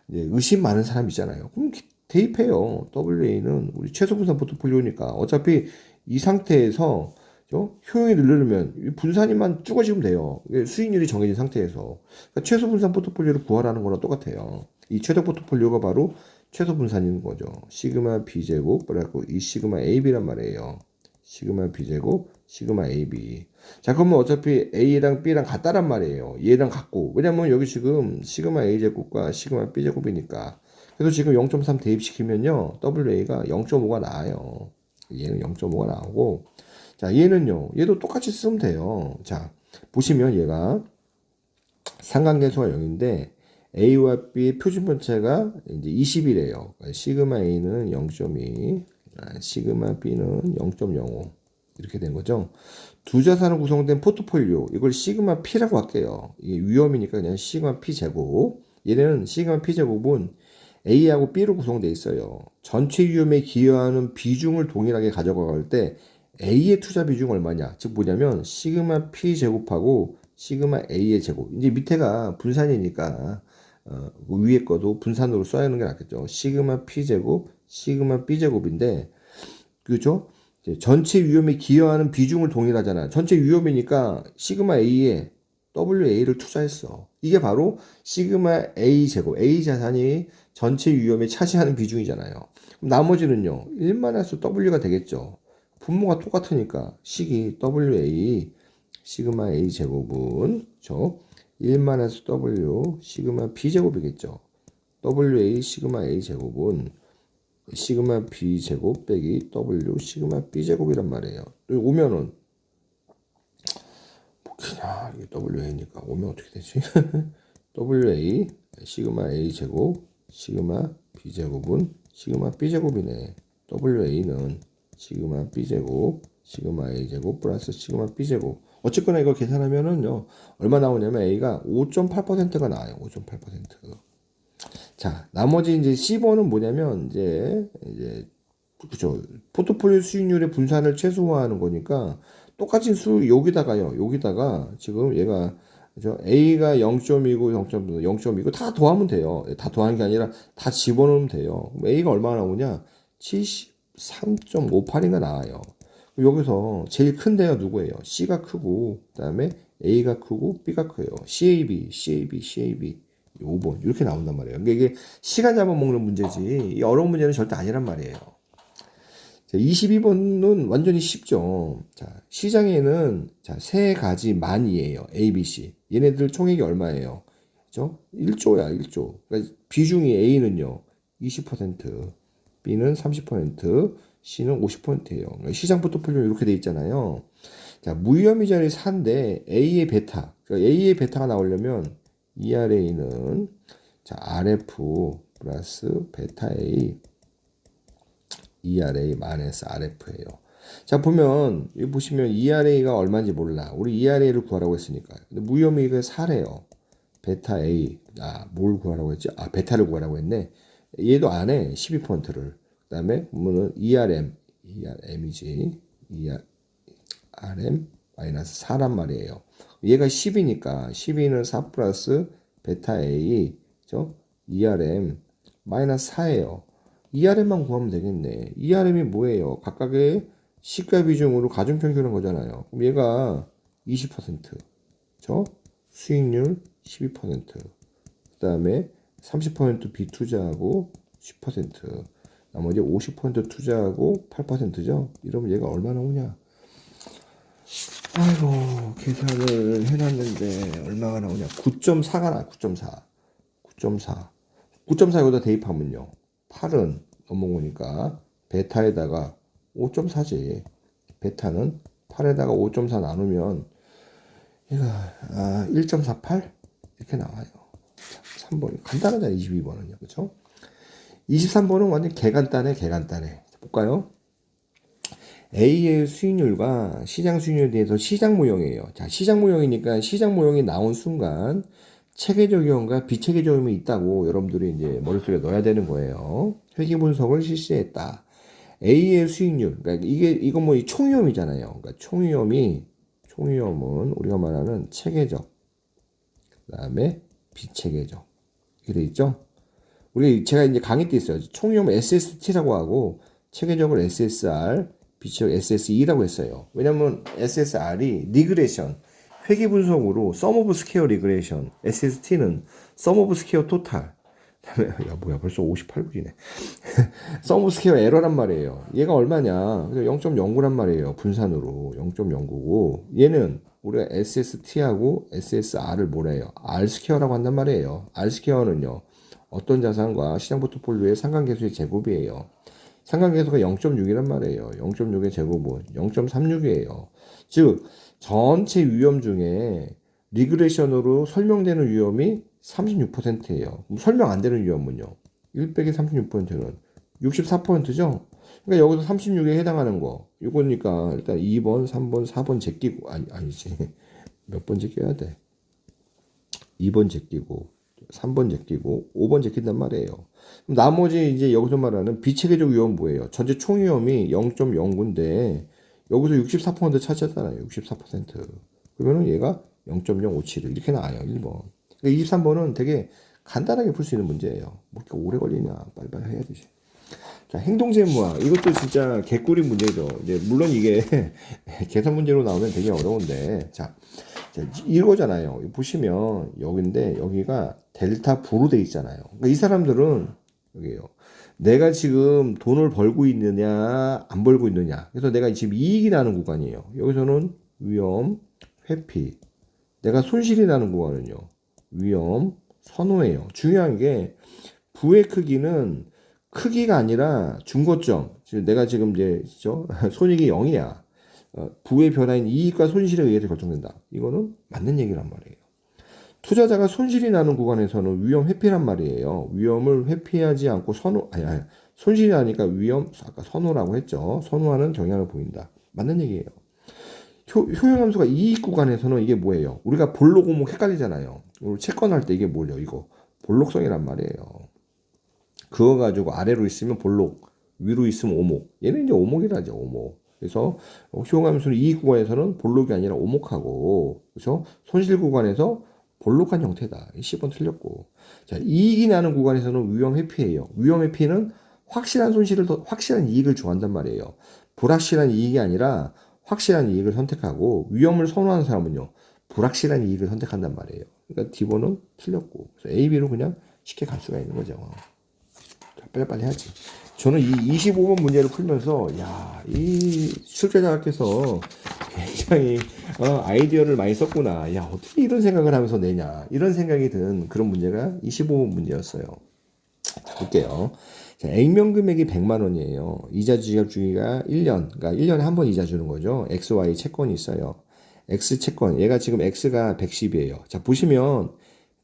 의심 많은 사람 있잖아요. 그럼 대입해요. WA는 우리 최소 분산 포트폴리오니까 어차피 이 상태에서 효용이 늘려면 분산이만 죽어지면 돼요. 수익률이 정해진 상태에서. 그러니까 최소 분산 포트폴리오를 구하라는 거랑 똑같아요. 이 최적 포트폴리오가 바로 최소 분산인 거죠. 시그마 B제곱, 그래갖고 이 시그마 AB란 말이에요. 시그마 B제곱, 시그마 AB. 자, 그러면 어차피 A랑 B랑 같다란 말이에요. 얘랑 같고. 왜냐면 여기 지금 시그마 A제곱과 시그마 B제곱이니까. 그래서 지금 0.3 대입시키면요. WA가 0.5가 나와요. 얘는 0.5가 나오고. 자, 얘도 똑같이 쓰면 돼요. 자, 보시면 얘가 상관계수가 0인데 A와 B의 표준편차가 이제 20이래요. 시그마 A는 0.2, 시그마 B는 0.05 이렇게 된 거죠. 두 자산으로 구성된 포트폴리오 이걸 시그마 P라고 할게요. 이게 위험이니까 그냥 시그마 P 제곱. 얘는 시그마 P 제곱은 A하고 B로 구성되어 있어요. 전체 위험에 기여하는 비중을 동일하게 가져갈 때 A의 투자 비중 얼마냐? 즉 뭐냐면 시그마 P 제곱하고 시그마 A의 제곱. 이제 밑에가 분산이니까 위에 거도 분산으로 써야 하는 게 낫겠죠. 시그마 P 제곱, 시그마 B 제곱인데 그죠? 전체 위험에 기여하는 비중을 동일하잖아. 전체 위험이니까 시그마 A에 WA를 투자했어. 이게 바로 시그마 A 제곱, A 자산이 전체 위험에 차지하는 비중이잖아요. 그럼 나머지는요, 1-수 W가 되겠죠. 분모가 똑같으니까 식이 WA 시그마 A 제곱은 1-수 W 시그마 B 제곱이겠죠. WA 시그마 A 제곱은 시그마 B 제곱 빼기 W 시그마 B 제곱이란 말이에요. 또 오면은 그냥 이게 WA니까 오면 어떻게 되지? WA 시그마 A 제곱 시그마 B 제곱은 시그마 B 제곱이네. WA는 시그마 B 제곱 시그마 A 제곱 플러스 시그마 B 제곱. 어쨌거나 이거 계산하면은요 얼마 나오냐면 A가 5.8%가 나와요. 5.8%. 자, 나머지 이제 10번은 뭐냐면 이제 그죠. 포트폴리오 수익률의 분산을 최소화하는 거니까 똑같은 수 여기다가요. 여기다가 지금 얘가 그죠? A가 0.2고 0.2고 다 더하면 돼요. 다 더하는 게 아니라 다 집어넣으면 돼요. 그럼 A가 얼마나 나오냐? 73.58인가 나와요. 여기서 제일 큰 데가 누구예요? C가 크고 그다음에 A가 크고 B가 커요. CAB 5번 이렇게 나온단 말이에요. 그러니까 이게 시간 잡아먹는 문제지 이 어려운 문제는 절대 아니란 말이에요. 자, 22번은 완전히 쉽죠. 자, 시장에는 자, 세 가지만이에요. A, B, C. 얘네들 총액이 얼마예요? 그죠? 1조야, 1조. 그러니까 비중이 A는요, 20%, B는 30%, C는 50%예요. 그러니까 시장 포트폴리오 이렇게 돼 있잖아요. 자, 무위험이자리 4인데 A의 베타. 그러니까 A의 베타가 나오려면 ERA는 자, RF 플러스 베타 A ERA 마이너스 RF예요. 자, 보면 여기 보시면 ERA가 얼마인지 몰라. 우리 ERA를 구하라고 했으니까. 근데 무위험이익은 4래요. 베타 A. 뭘 구하라고 했지? 베타를 구하라고 했네. 얘도 안 해. 12%를. 그다음에 보면은 ERM이지. ERM 마이너스 4란 말이에요. 얘가 10이니까 12는 4 플러스 베타 A, 그죠? ERM 마이너스 4예요. ERM만 구하면 되겠네. ERM이 뭐예요? 각각의 시가 비중으로 가중평균한 거잖아요. 그럼 얘가 20%, 그죠? 수익률 12%, 그 다음에 30% 비투자하고 10%, 나머지 50% 투자하고 8%죠? 이러면 얘가 얼마 나오냐? 아이고, 계산을 해놨는데 얼마가 나오냐? 9.4가 나, 9.4. 9.4. 9.4 여기다 대입하면요. 8은 넘어오니까 베타에다가 5.4지. 베타는 8에다가 5.4 나누면 얘가 1.48 이렇게 나와요. 3번 간단하잖아요. 22번은요. 그렇죠? 23번은 완전 개간단해. 볼까요? A의 수익률과 시장 수익률에 대해서 시장 모형이에요. 자, 시장 모형이니까 시장 모형이 나온 순간 체계적 위험과 비체계적 위험이 있다고 여러분들이 이제 머릿속에 넣어야 되는 거예요. 회계 분석을 실시했다. A의 수익률, 그러니까 이건 뭐 총위험이잖아요. 그러니까 총위험은 우리가 말하는 체계적, 그다음에 비체계적 이렇게 돼 있죠. 제가 이제 강의 때 있어요. 총위험 SST라고 하고 체계적으로 SSR, 비체적 SSE라고 했어요. 왜냐면 SSR이 리그레션 회계 분석으로 sum of square regression, SST는 sum of square total. 야 뭐야 벌써 58분이네. sum of square error란 말이에요. 얘가 얼마냐? 0.09란 말이에요. 분산으로 0.09고 얘는 우리가 SST하고 SSR을 뭐래요? R 스퀘어라고 한단 말이에요. R 스퀘어는요. 어떤 자산과 시장 포트폴리오의 상관계수의 제곱이에요. 상관계수가 0.6이란 말이에요. 0.6의 제곱은 0.36이에요. 즉 전체 위험 중에 리그레션으로 설명되는 위험이 36%예요. 설명 안 되는 위험은요. 1 빼기 36%는 64%죠. 그러니까 여기서 36에 해당하는 거. 이거니까 일단 2번, 3번, 4번 제끼고 아니지. 몇 번 제껴야 돼? 2번 제끼고 3번 제끼고 5번 제낀단 말이에요. 그럼 나머지 이제 여기서 말하는 비체계적 위험은 뭐예요? 전체 총 위험이 0.09인데 여기서 64% 차지하잖아요. 64%. 그러면은 얘가 0.057 이렇게 나와요. 1번. 그러니까 23번은 되게 간단하게 풀 수 있는 문제예요. 뭐 이렇게 오래 걸리냐? 빨리빨리 해야 되지. 자, 행동제무화. 이것도 진짜 개꿀인 문제죠. 이제 물론 이게 계산 문제로 나오면 되게 어려운데, 자, 이거잖아요. 보시면 여기인데 여기가 델타 부로 돼 있잖아요. 그러니까 이 사람들은 여기에요. 내가 지금 돈을 벌고 있느냐, 안 벌고 있느냐. 그래서 내가 지금 이익이 나는 구간이에요. 여기서는 위험, 회피. 내가 손실이 나는 구간은요. 위험, 선호예요. 중요한 게 부의 크기는 크기가 아니라 중고점. 내가 지금 이제 손익이 0이야. 부의 변화인 이익과 손실에 의해서 결정된다. 이거는 맞는 얘기란 말이에요. 투자자가 손실이 나는 구간에서는 위험 회피란 말이에요. 위험을 회피하지 않고 손실이 나니까 위험, 아까 선호라고 했죠. 선호하는 경향을 보인다. 맞는 얘기예요. 효용함수가 이익 구간에서는 이게 뭐예요? 우리가 볼록 오목 헷갈리잖아요. 우리 채권할 때 이게 뭐죠? 이거 볼록성이란 말이에요. 그거 가지고 아래로 있으면 볼록, 위로 있으면 오목. 얘는 이제 오목이라죠, 오목. 그래서 효용함수는 이익 구간에서는 볼록이 아니라 오목하고, 그래서 손실 구간에서 볼록한 형태다. 10번 틀렸고. 자, 이익이 나는 구간에서는 위험 회피예요. 위험 회피는 확실한 손실을 더 확실한 이익을 좋아한단 말이에요. 불확실한 이익이 아니라 확실한 이익을 선택하고 위험을 선호하는 사람은요. 불확실한 이익을 선택한단 말이에요. 그러니까 D번은 틀렸고. 그래서 A, B로 그냥 쉽게 갈 수가 있는 거죠. 빨리빨리 해야지. 저는 이 25번 문제를 풀면서 이 출제자께서 굉장히 아이디어를 많이 썼구나. 어떻게 이런 생각을 하면서 내냐. 이런 생각이 든 그런 문제가 25번 문제였어요. 자, 볼게요. 자, 액면 금액이 100만 원이에요. 이자 지급 주기가 1년. 그러니까 1년에 한 번 이자 주는 거죠. XY 채권이 있어요. X 채권. 얘가 지금 X가 110이에요. 자, 보시면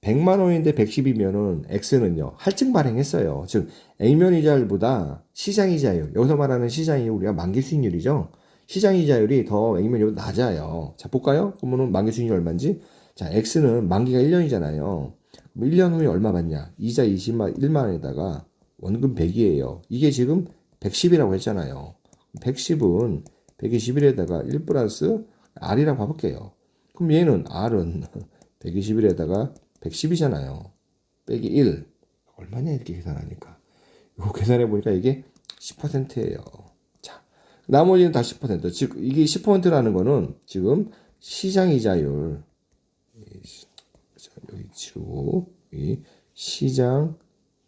100만 원인데 110이면은 X는요, 할증 발행했어요. 즉, 액면 이자율보다 시장 이자율, 여기서 말하는 시장이 우리가 만기 수익률이죠. 시장 이자율이 더 액면 이자율 낮아요. 자, 볼까요? 그러면은 만기 수익률 얼마인지? 자, X는 만기가 1년이잖아요. 1년 후에 얼마 받냐? 이자 1만 원에다가 원금 100이에요. 이게 지금 110이라고 했잖아요. 110은 121에다가 1 플러스 R이라고 해볼게요. 그럼 얘는 R은 121에다가 110이잖아요. 빼기 1. 얼마냐 이렇게 계산하니까. 이거 계산해보니까 이게 10%예요. 자, 나머지는 다 10%. 즉, 이게 10%라는 거는 지금 시장이자율. 여기 치고, 이 시장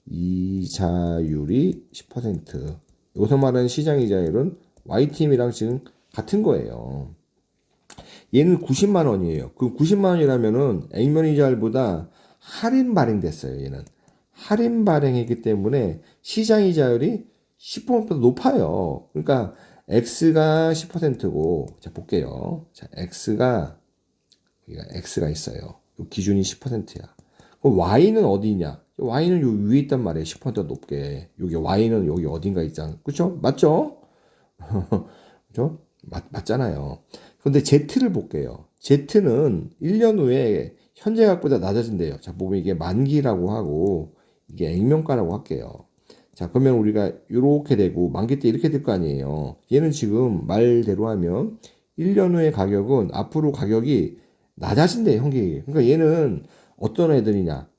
이자율이 10%. 여기서 말하는 시장 이자율은 Y팀이랑 지금 같은 거예요. 얘는 90만 원이에요. 그 90만 원이라면은 액면 이자율보다 할인 발행됐어요. 얘는 할인 발행했기 때문에 시장 이자율이 10%보다 높아요. 그러니까 X가 10%고, 자 볼게요. 자 X가 있어요. 기준이 10%야. 그럼 Y는 어디냐? Y는 요 위에 있단 말이에요. 10%더 높게. 여기 Y는 여기 어딘가 있잖아. 그쵸? 맞죠? 그죠? 맞잖아요. 그런데 Z를 볼게요. Z는 1년 후에 현재 가격보다 낮아진대요. 자, 보면 이게 만기라고 하고, 이게 액면가라고 할게요. 자, 그러면 우리가 이렇게 되고, 만기 때 이렇게 될 거 아니에요. 얘는 지금 말대로 하면 1년 후의 가격은 앞으로 가격이 낮아진대요, 형기. 그러니까 얘는 어떤 애들이냐?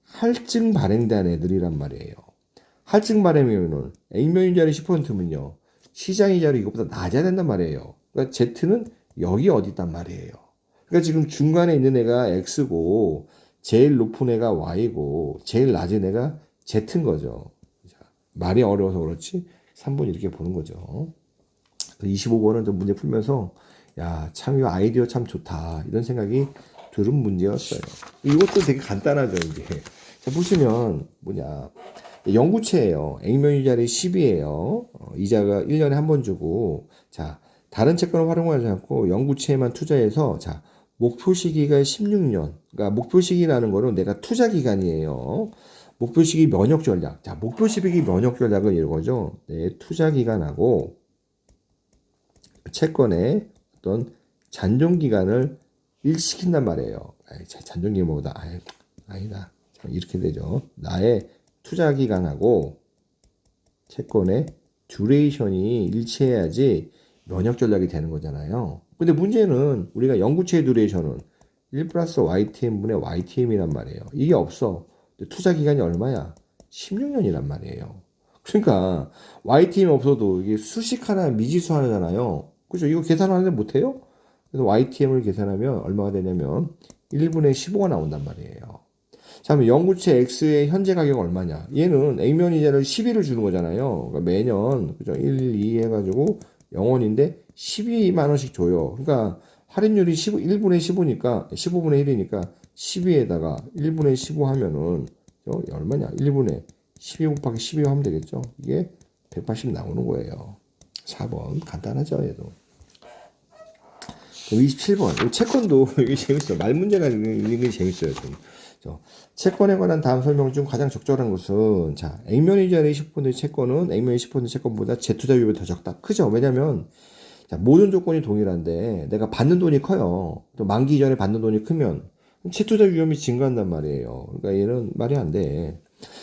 할증 발행된 애들이란 말이에요. 할증 발행이면은 액면 이자율이 10%면요. 시장 이자율이 이것보다 낮아야 된단 말이에요. 그러니까 Z는 여기 어디 있단 말이에요. 그러니까 지금 중간에 있는 애가 X고 제일 높은 애가 Y고 제일 낮은 애가 Z인 거죠. 말이 어려워서 그렇지 3번 이렇게 보는 거죠. 25번은 좀 문제 풀면서 참 이 아이디어 참 좋다 이런 생각이 들은 문제였어요. 이것도 되게 간단하죠 이게. 자 보시면 뭐냐 영구채예요. 액면 이자율이 10이에요. 이자가 1년에 한 번 주고 자 다른 채권을 활용하지 않고 영구채에만 투자해서 자 목표 시기가 16년. 그러니까 목표 시기라는 거는 내가 투자 기간이에요. 목표 시기 면역 전략. 자 목표 시기 면역 전략은 이거죠. 내 투자 기간하고 채권의 어떤 잔존 기간을 일시킨단 말이에요. 잔존 기간보다 아니다. 이렇게 되죠. 나의 투자 기간하고 채권의 듀레이션이 일치해야지 면역 전략이 되는 거잖아요. 근데 문제는 우리가 영구채의 듀레이션은 1 플러스 YTM분의 YTM이란 말이에요. 이게 없어. 투자 기간이 얼마야? 16년이란 말이에요. 그러니까 YTM 없어도 이게 수식 하나 미지수 하나잖아요. 그죠? 이거 계산하는데 못해요? 그래서 YTM을 계산하면 얼마가 되냐면 1분의 15가 나온단 말이에요. 자, 그럼 영구채 X의 현재 가격 얼마냐? 얘는 A면 이자를 12를 주는 거잖아요. 그러니까 매년 그죠? 1, 2 해가지고 0원인데 12만 원씩 줘요. 그러니까 할인율이 1분의 15니까 15분의 1이니까 12에다가 1분의 15 하면은 얼마냐? 1분의 12 곱하기 12 하면 되겠죠? 이게 180 나오는 거예요. 4번 간단하죠, 얘도. 27번. 채권도 이게 재밌어요. 말 문제가 있는 게 재밌어요. 좀. 채권에 관한 다음 설명 중 가장 적절한 것은 자, 액면 이자율이 10%의 채권은 액면 10%의 채권보다 재투자 위험이 더 적다. 크죠? 왜냐면 자, 모든 조건이 동일한데 내가 받는 돈이 커요. 또 만기 이전에 받는 돈이 크면 재투자 위험이 증가한단 말이에요. 그러니까 얘는 말이 안 돼.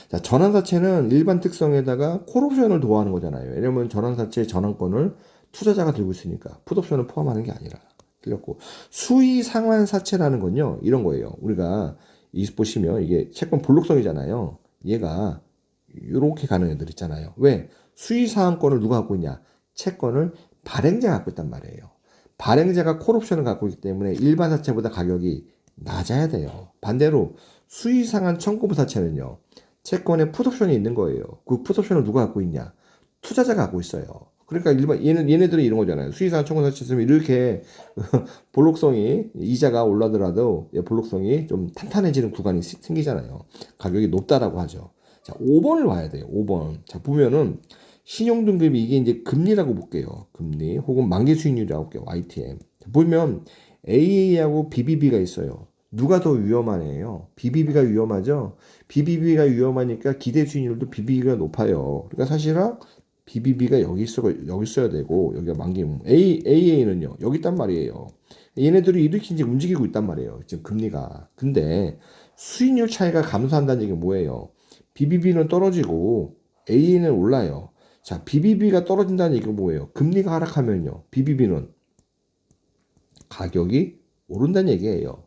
자, 전환사채는 일반 특성에다가 콜옵션을 도와하는 거잖아요. 왜냐면 전환사채의 전환권을 투자자가 들고 있으니까 풋옵션을 포함하는 게 아니라. 틀렸고 수의 상환 사채라는 건요 이런 거예요. 우리가 이 보시면 이게 채권 볼록성이잖아요. 얘가 이렇게 가는 애들 있잖아요. 왜? 수의 상환권을 누가 갖고 있냐? 채권을 발행자가 갖고 있단 말이에요. 발행자가 콜옵션을 갖고 있기 때문에 일반 사채보다 가격이 낮아야 돼요. 반대로 수의 상환 청구부 사채는요. 채권에 풋옵션이 있는 거예요. 그 풋옵션을 누가 갖고 있냐? 투자자가 갖고 있어요. 그러니까 일반 얘네들은 이런 거잖아요. 수의상 청구사채 쓰면 이렇게 볼록성이 이자가 올라더라도 볼록성이 좀 탄탄해지는 구간이 생기잖아요. 가격이 높다라고 하죠. 자, 5번을 와야 돼요. 5번. 자, 보면은 신용등급이 이게 이제 금리라고 볼게요. 금리 혹은 만기 수익률이라고 볼게요. YTM. 보면 AA하고 BBB가 있어요. 누가 더 위험하네요. BBB가 위험하죠. BBB가 위험하니까 기대 수익률도 BBB가 높아요. 그러니까 사실은 BBB가 여기 있어야 되고, 여기가 만기, AA는요, 여기 있단 말이에요. 얘네들이 이렇게 이제 움직이고 있단 말이에요. 지금 금리가. 근데 수익률 차이가 감소한다는 얘기는 뭐예요? BBB는 떨어지고, AA는 올라요. 자, BBB가 떨어진다는 얘기가 뭐예요? 금리가 하락하면요, BBB는 가격이 오른다는 얘기예요.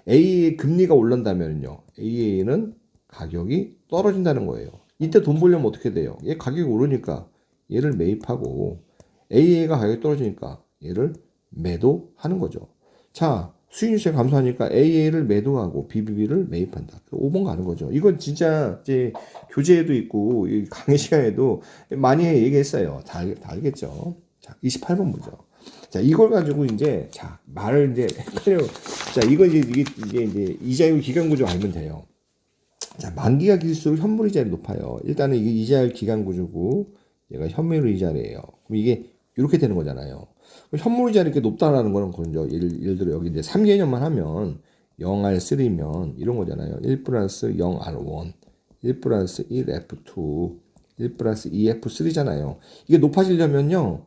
AA 금리가 올른다면요, AA는 가격이 떨어진다는 거예요. 이때 돈 벌려면 어떻게 돼요? 얘 가격이 오르니까 얘를 매입하고 AA가 가격이 떨어지니까 얘를 매도하는 거죠. 자, 수익률이 감소하니까 AA를 매도하고 BBB를 매입한다. 5번 가는 거죠. 이건 진짜 이제 교재에도 있고 강의 시간에도 많이 얘기했어요. 다 알겠죠? 자, 28번 보죠. 자, 이걸 가지고 이제 자, 말을 이제 헷갈려. 자, 이게 이제 이자율 기간 구조 알면 돼요. 자, 만기가 길수록 현물 이자율이 높아요. 일단은 이게 이자율 기간 구조고 얘가 현물 이자율이에요. 그럼 이게 이렇게 되는 거잖아요. 현물 이자율이 이렇게 높다라는 거는 그죠. 예를 들어 여기 이제 3개년만 하면 0R3면 이런 거잖아요. 1 플러스 0R1, 1 플러스 1F2, 1 플러스 2F3잖아요. 이게 높아지려면요.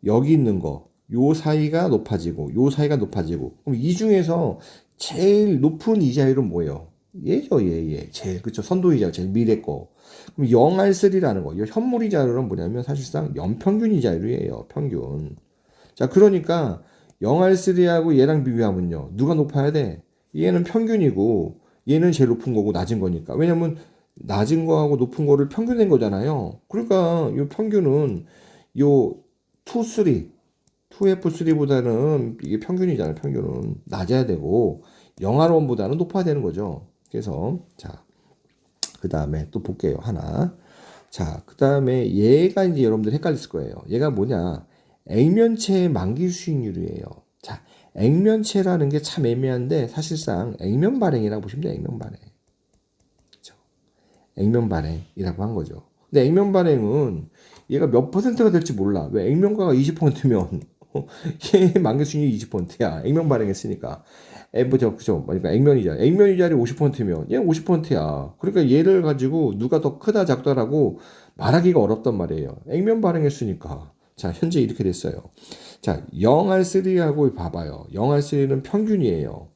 여기 있는 거, 요 사이가 높아지고, 요 사이가 높아지고. 그럼 이 중에서 제일 높은 이자율은 뭐예요? 얘죠, 얘. 제일, 그쵸. 선도이자, 제일 미래 거. 그럼 0R3라는 거. 이 현물이자율은 뭐냐면 사실상 연평균 이자율이에요. 평균. 자, 그러니까 0R3하고 얘랑 비교하면요. 누가 높아야 돼? 얘는 평균이고, 얘는 제일 높은 거고, 낮은 거니까. 왜냐면, 낮은 거하고 높은 거를 평균낸 거잖아요. 그러니까, 이 평균은, 요, 2, 3, 2F3보다는 이게 평균이잖아요. 평균은. 낮아야 되고, 0R1보다는 높아야 되는 거죠. 그래서, 자, 그 다음에 또 볼게요. 하나. 자, 그 다음에 얘가 이제 여러분들 헷갈렸을 거예요. 얘가 뭐냐. 액면채의 만기 수익률이에요. 자, 액면채라는 게 참 애매한데 사실상 액면 발행이라고 보시면 돼요. 액면 발행. 그렇죠? 액면 발행이라고 한 거죠. 근데 액면 발행은 얘가 몇 퍼센트가 될지 몰라. 왜 액면가가 20%면 얘 만기 수익률이 20%야. 액면 발행했으니까. 그죠. 그러니까 액면이자리 50%면 얘는 50%야. 그러니까 얘를 가지고 누가 더 크다 작다라고 말하기가 어렵단 말이에요. 액면 발행했으니까. 자, 현재 이렇게 됐어요. 자, 0R3하고 봐봐요. 0R3는 평균이에요.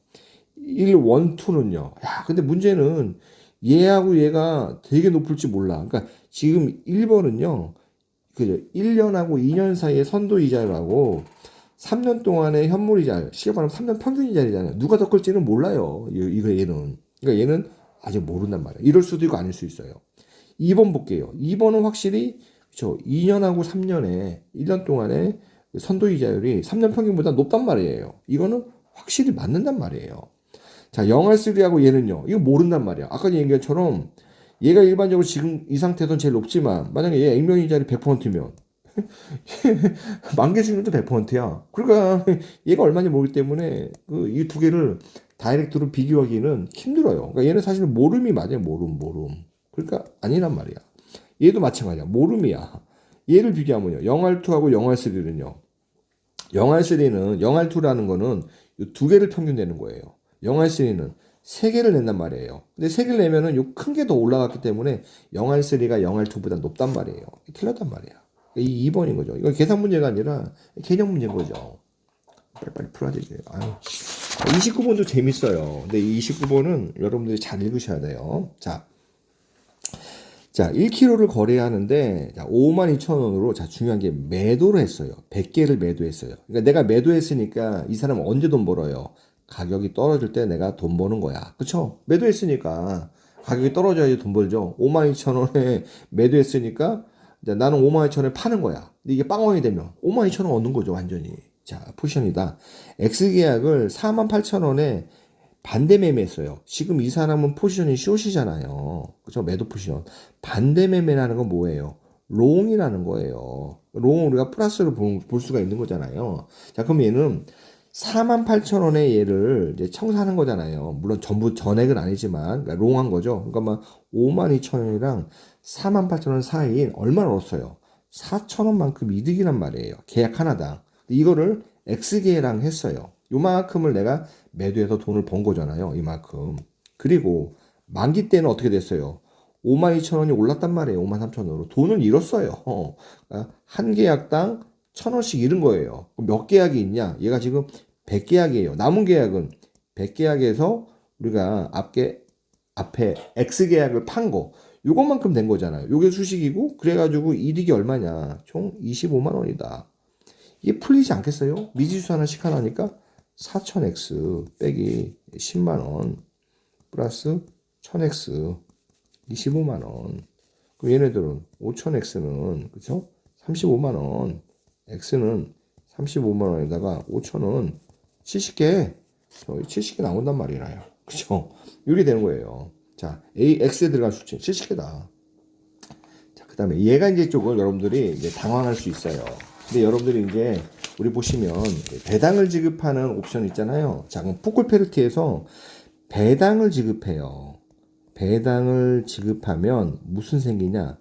1, 1, 2는요. 야, 근데 문제는 얘하고 얘가 되게 높을지 몰라. 그러니까 지금 1번은요. 그죠? 1년하고 2년 사이의 선도이자라고 3년 동안의 현물이자, 시계 말하면 3년 평균이자잖아요. 누가 더 클지는 몰라요. 이거 얘는. 그러니까 얘는 아직 모른단 말이에요. 이럴 수도 있고 아닐 수 있어요. 2번 볼게요. 2번은 확실히 그렇죠. 2년하고 3년에 1년 동안의 선도이자율이 3년 평균보다 높단 말이에요. 이거는 확실히 맞는단 말이에요. 자, 영R3하고 얘는요. 이거 모른단 말이야. 아까 얘기한 것처럼 얘가 일반적으로 지금 이 상태에서는 제일 높지만 만약에 얘 액면이자율이 100%면 만개 승률도 100%야. 그러니까 얘가 얼마인지 모르기 때문에 이 두 개를 다이렉트로 비교하기는 힘들어요. 그러니까 얘는 사실 모름이 맞아요. 모름. 그러니까 아니란 말이야. 얘도 마찬가지야. 모름이야. 얘를 비교하면요. 영R2하고 영R3는요. 영R2라는 거는 이 두 개를 평균 내는 거예요. 영R3는 세 개를 낸단 말이에요. 근데 세 개를 내면은 요 큰 게 더 올라갔기 때문에 영R3가 영R2보다 높단 말이에요. 틀렸단 말이야. 이 2번인 거죠. 이건 계산 문제가 아니라 개념 문제인 거죠. 빨리 풀어야 되지. 아유. 29번도 재밌어요. 근데 이 29번은 여러분들이 잘 읽으셔야 돼요. 자, 1kg를 거래하는데 52,000원으로 중요한 게 매도를 했어요. 100개를 매도했어요. 그러니까 내가 매도했으니까 이 사람은 언제 돈 벌어요? 가격이 떨어질 때 내가 돈 버는 거야. 그쵸? 매도했으니까 가격이 떨어져야지 돈 벌죠. 52,000원에 매도했으니까 나는 52,000원에 파는 거야. 근데 이게 빵원이 되면 52,000원 얻는 거죠. 완전히. 자, 포지션이다. X계약을 48,000원에 반대 매매했어요. 지금 이 사람은 포지션이 숏이잖아요. 그죠? 매도 포지션. 반대 매매라는 건 뭐예요? 롱이라는 거예요. 롱 우리가 플러스로 볼 수가 있는 거잖아요. 자, 그럼 얘는 48,000원에 얘를 이제 청산한 거잖아요. 물론 전부 전액은 아니지만, 그러니까 롱한 거죠. 그러니까 막 52,000원이랑 48,000원 사이인 얼마나 얻었어요? 4,000원만큼 이득이란 말이에요. 계약 하나당. 이거를 X계랑 했어요. 요만큼을 내가 매도해서 돈을 번 거잖아요. 이만큼. 그리고 만기 때는 어떻게 됐어요? 52,000원이 올랐단 말이에요. 53,000원으로. 돈을 잃었어요. 그러니까 한 계약당 1,000원씩 잃은 거예요. 몇 계약이 있냐? 얘가 지금 100계약이에요. 남은 계약은 100계약에서 우리가 앞에 X계약을 판 거. 요것만큼 된 거잖아요. 요게 수식이고, 그래가지고 이득이 얼마냐? 총 25만 원이다. 이게 풀리지 않겠어요? 미지수 하나씩 하나니까 4,000X 빼기 10만원 플러스 1,000X 25만원. 그럼 얘네들은 5,000X는 그쵸? 35만원. X는 35만원에다가 5,000원 70개 70개 나온단 말이라요. 그쵸? 이렇게 되는 거예요. 자, X에 들어간 수치 70개다. 자, 그 다음에 얘가 이제 쪽을 여러분들이 이제 당황할 수 있어요. 근데 여러분들이 이제 우리 보시면 배당을 지급하는 옵션 있잖아요. 자, 그럼 포콜페르티에서 배당을 지급해요. 배당을 지급하면 무슨 생기냐?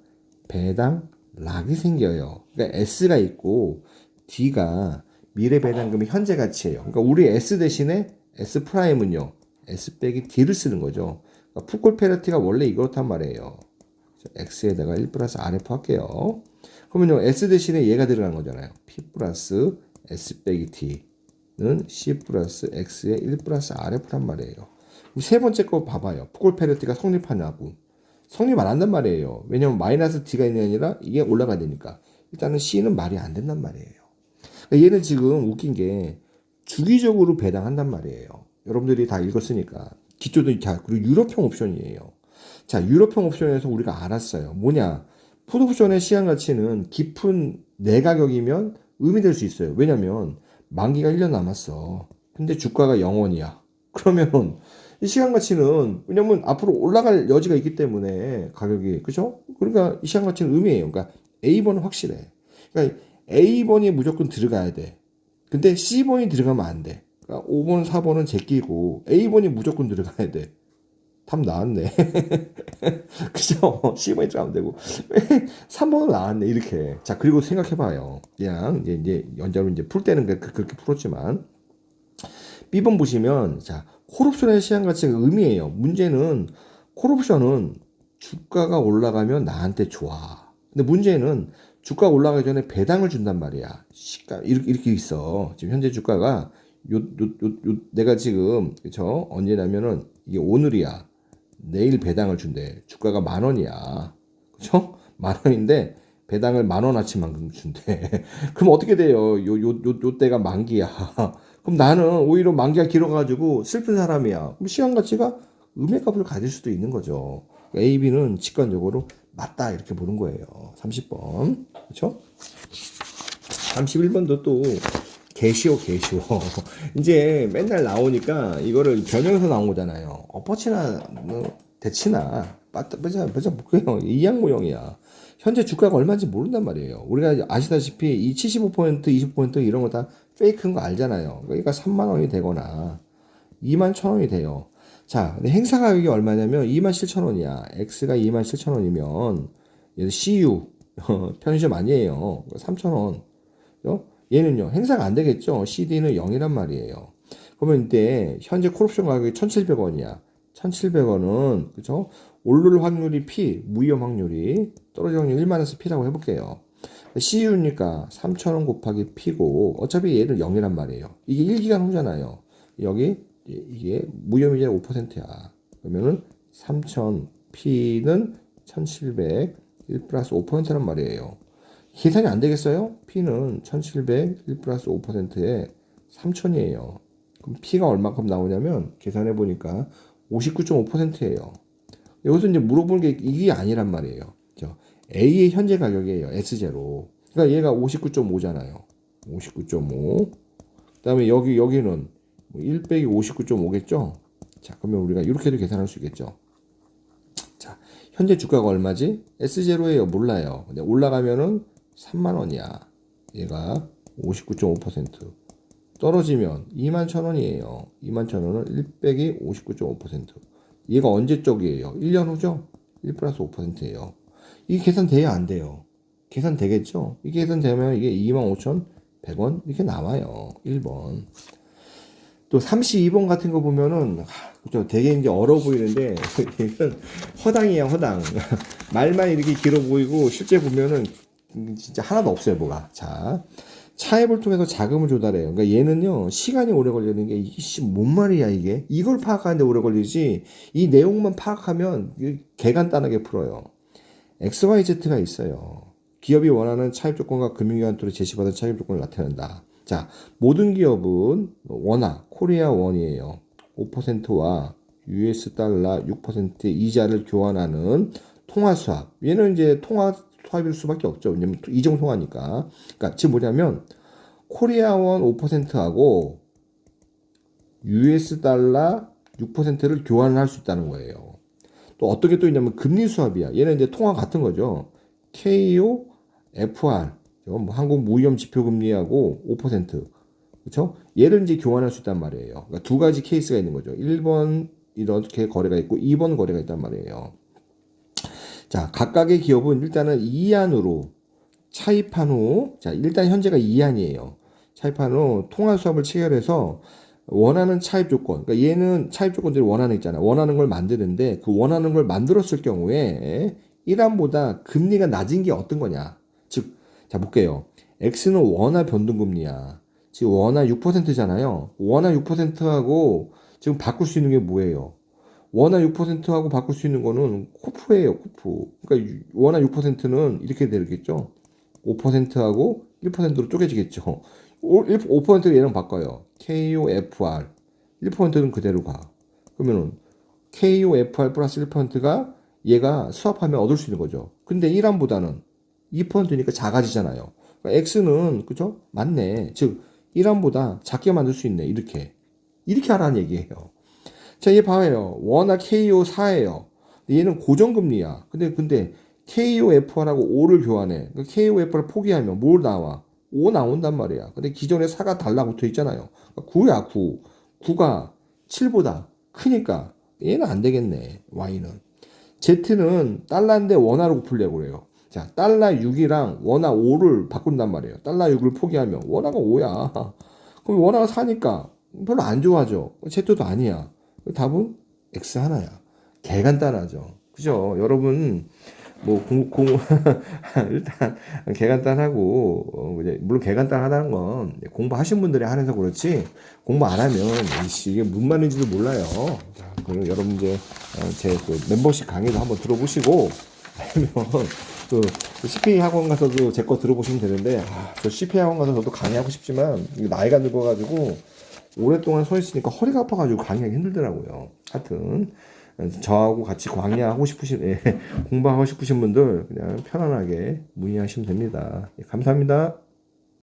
배당 락이 생겨요. 그러니까 S가 있고 D가 미래 배당금의 현재 가치예요. 그러니까 우리 S 대신에 S 프라임은요. S 빼기 D를 쓰는 거죠. 그러니까 포콜페르티가 원래 이렇단 말이에요. X에다가 1 플러스 RF 할게요. 그러면요, S 대신에 얘가 들어간 거잖아요. P 플러스 S 빼기 T는 C 플러스 X의 1 플러스 RF란 말이에요. 세 번째 거 봐봐요. 포콜페르티가 성립하냐고. 성립 안 한단 말이에요. 왜냐면 마이너스 T가 있는 게 아니라 이게 올라가야 되니까. 일단은 C는 말이 안 된단 말이에요. 그러니까 얘는 지금 웃긴 게 주기적으로 배당한단 말이에요. 여러분들이 다 읽었으니까. 기초도 다, 그리고 유럽형 옵션이에요. 자, 유럽형 옵션에서 우리가 알았어요. 뭐냐? 풋옵션의 시간 가치는 깊은 내가격이면 의미될 수 있어요. 왜냐면 만기가 1년 남았어. 근데 주가가 0원이야. 그러면 이 시간 가치는 왜냐면 앞으로 올라갈 여지가 있기 때문에 가격이 그죠? 그러니까 이 시간 가치는 의미해요. 그러니까 A번은 확실해. 그러니까 A번이 무조건 들어가야 돼. 근데 C번이 들어가면 안 돼. 그러니까 5번, 4번은 제끼고 A번이 무조건 들어가야 돼. 답 나왔네. 그죠? C번이 들어가면 되고. 3번은 나왔네. 이렇게. 자, 그리고 생각해봐요. 그냥, 이제 연자로 이제 풀 때는 그렇게 풀었지만. B번 보시면, 자, 콜옵션의 시한 가치가 의미해요. 문제는, 콜옵션은 주가가 올라가면 나한테 좋아. 근데 문제는 주가가 올라가기 전에 배당을 준단 말이야. 시가, 이렇게 있어. 지금 현재 주가가, 내가 지금, 그쵸? 언제냐면은, 이게 오늘이야. 내일 배당을 준대. 주가가 10,000원이야. 그쵸? 10,000원인데 배당을 10,000원어치만큼 준대. 그럼 어떻게 돼요? 요 때가 만기야. 그럼 나는 오히려 만기가 길어가지고 슬픈 사람이야. 그럼 시간 가치가 음의 값을 가질 수도 있는 거죠. A, B는 직관적으로 맞다 이렇게 보는 거예요. 30번. 그렇죠? 31번도 또 개쉬워. 이제 맨날 나오니까 이거를 변형해서 나온 거잖아요. 엎어치나 대치나 빼자 볼게요. 이양 모형이야. 현재 주가가 얼마인지 모른단 말이에요. 우리가 아시다시피 이 75%, 20% 이런 거 다 페이크인 거 알잖아요. 그러니까 3만 원이 되거나 2만 1,000원이 돼요. 자, 근데 행사 가격이 얼마냐면 27,000원이야. X가 27,000원이면 얘는 CU 편의점 아니에요. 3,000원. 얘는요. 행사가 안 되겠죠. CD는 0이란 말이에요. 그러면 이때 현재 콜옵션 가격이 1,700원이야. 1,700원은 그죠? 오를 확률이 P, 무위험 확률이 떨어질 확률 1-P라고 해볼게요. CU니까 3,000원 곱하기 P고 어차피 얘는 0이란 말이에요. 이게 1기간 후잖아요. 여기 이게 무위험이자 5%야. 그러면은 3,000P는 1,700 1+5%란 말이에요. 계산이 안 되겠어요? P는 1,700 1+5%에 3,000이에요. 그럼 P가 얼마큼 나오냐면 계산해 보니까 59.5%예요. 여기서 이제 물어보는 게 이게 아니란 말이에요. A의 현재 가격이에요. S0. 그러니까 얘가 59.5잖아요. 59.5. 그다음에 여기는 1 빼기 59.5겠죠? 자, 그러면 우리가 이렇게도 계산할 수 있겠죠? 자, 현재 주가가 얼마지? S0예요. 몰라요. 근데 올라가면은 3만 원이야. 얘가 59.5%. 떨어지면 21,000원이에요. 21,000원은 1 빼기 59.5%. 얘가 언제 쪽이에요? 1년 후죠? 1+5%예요. 이게 계산돼야 안 돼요? 계산되겠죠? 이게 계산되면 이게 25,100원 이렇게 나와요. 1번. 또 32번 같은 거 보면은 되게 이제 어려워 보이는데 이건 허당이야, 허당. 말만 이렇게 길어 보이고 실제 보면은 진짜 하나도 없어요, 뭐가. 자, 차입을 통해서 자금을 조달해요. 그러니까 얘는요, 시간이 오래 걸리는 게, 이게 뭔 말이야, 이게? 이걸 파악하는데 오래 걸리지, 이 내용만 파악하면 개간단하게 풀어요. XYZ가 있어요. 기업이 원하는 차입 조건과 금융기관 통해 제시받은 차입 조건을 나타낸다. 자, 모든 기업은 원화, 코리아 원이에요. 5%와 US 달러 6%의 이자를 교환하는 통화 수합. 얘는 이제 통화 수합일 수밖에 없죠. 왜냐면 이중 통화니까. 그러니까 지금 뭐냐면 코리아원 5%하고 US 달러 6%를 교환을 할 수 있다는 거예요. 또 어떻게 또 있냐면 금리 수합이야. 얘는 이제 통화 같은 거죠. KO, FR, 뭐 한국 무위험 지표 금리하고 5%. 그렇죠? 얘를 이제 교환할 수 있단 말이에요. 그러니까 두 가지 케이스가 있는 거죠. 1번 이렇게 거래가 있고 2번 거래가 있단 말이에요. 자, 각각의 기업은 일단은 이안으로 차입한 후, 자, 일단 현재가 이안이에요. 차입한 후 통화 수합을 체결해서 원하는 차입 조건, 그러니까 얘는 차입 조건들이 원하는 있잖아. 원하는 걸 만드는데 그 원하는 걸 만들었을 경우에 1안보다 금리가 낮은 게 어떤 거냐. 즉, 자, 볼게요. X는 원화 변동금리야. 지금 원화 6%잖아요. 원화 6%하고 지금 바꿀 수 있는 게 뭐예요? 원화 6%하고 바꿀 수 있는 거는 코프예요, 코프. 그러니까 원화 6%는 이렇게 되겠죠. 5%하고 1%로 쪼개지겠죠. 5%를 얘랑 바꿔요. KOFR. 1%는 그대로 가. 그러면은 KOFR 플러스 1%가 얘가 수합하면 얻을 수 있는 거죠. 근데 1안보다는 2%니까 작아지잖아요. 그러니까 X는 그죠? 맞네. 즉 1안보다 작게 만들 수 있네. 이렇게 하라는 얘기예요. 자, 얘 봐요. 원화 KO 4예요. 얘는 고정금리야. 근데 KOFR하고 5를 교환해. 그러니까 KOFR을 포기하면 뭘 나와? 5 나온단 말이야. 근데 기존에 4가 달라붙어 있잖아요. 그러니까 9야, 9. 9가 7보다 크니까 얘는 안 되겠네. Y는. Z는 달러인데 원화로 갚으려고 그래요. 자, 달러 6이랑 원화 5를 바꾼단 말이에요. 달러 6을 포기하면 원화가 5야. 그럼 원화가 4니까 별로 안 좋아져. Z도 아니야. 답은 X 하나야. 개간단하죠. 그죠? 여러분, 뭐, 일단, 개간단하고, 물론 개간단하다는 건 공부하신 분들이 하면서 그렇지, 공부 안 하면, 이게 무슨 말인지도 몰라요. 자, 그리고 여러분들 제 그 멤버십 강의도 한번 들어보시고 아니면 또 CPA 학원 가서도 제 거 들어보시면 되는데 저 CPA 학원 가서 저도 강의하고 싶지만 이거 나이가 늙어가지고 오랫동안 서 있으니까 허리가 아파가지고 강의하기 힘들더라고요. 하여튼 저하고 같이 강의하고 싶으신 공부하고 싶으신 분들 그냥 편안하게 문의하시면 됩니다. 감사합니다.